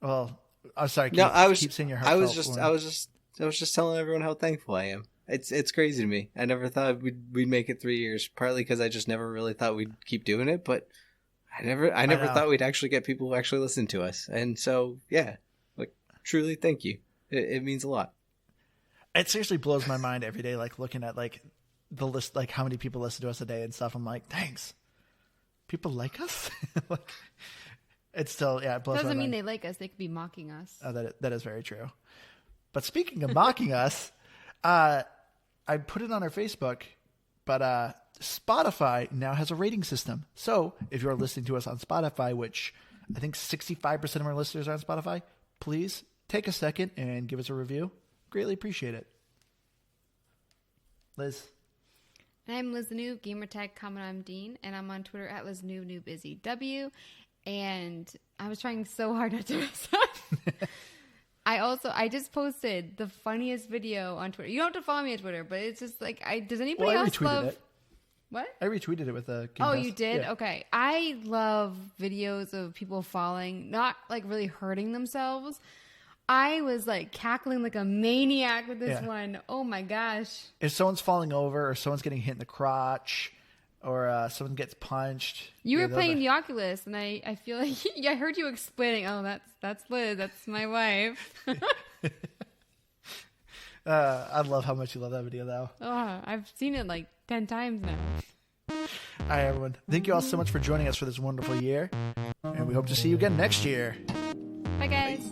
Well, I'm sorry. Keith, No, I was keep saying your I was heartfelt just telling everyone how thankful I am. It's crazy to me. I never thought we'd make it 3 years. Partly because I just never really thought we'd keep doing it, but I never know. thought we'd actually get people who actually listen to us. And so yeah, like truly, thank you. It means a lot. It seriously blows my mind every day, like looking at like the list, like how many people listen to us a day and stuff. I'm like, thanks. People like us. Like, it's still, yeah, it blows Doesn't my mean mind. they like us. They could be mocking us. Oh, that is very true. But speaking of mocking us, I put it on our Facebook, but Spotify now has a rating system. So if you're listening to us on Spotify, which I think 65% of our listeners are on Spotify, please take a second and give us a review. Greatly appreciate it. Liz. And I'm Liz the Noob, gamertag comment I'm Dean, and I'm on Twitter at Liz Noob, NoobBusyW. And I was trying so hard not to mess up. I just posted the funniest video on Twitter. You don't have to follow me on Twitter, but it's just like, does anybody Well, I else retweeted love it. What? I retweeted it with a. Oh, you did? Okay. I love videos of people falling, not like really hurting themselves. I was like cackling like a maniac with this one. Oh my gosh. If someone's falling over or someone's getting hit in the crotch or someone gets punched. You were playing the Oculus, and I feel like I heard you explaining, oh, that's Liz. That's my wife. I love how much you love that video, though. Oh, I've seen it like 10 times now. All right, everyone. Thank you all so much for joining us for this wonderful year. And we hope to see you again next year. Bye, guys.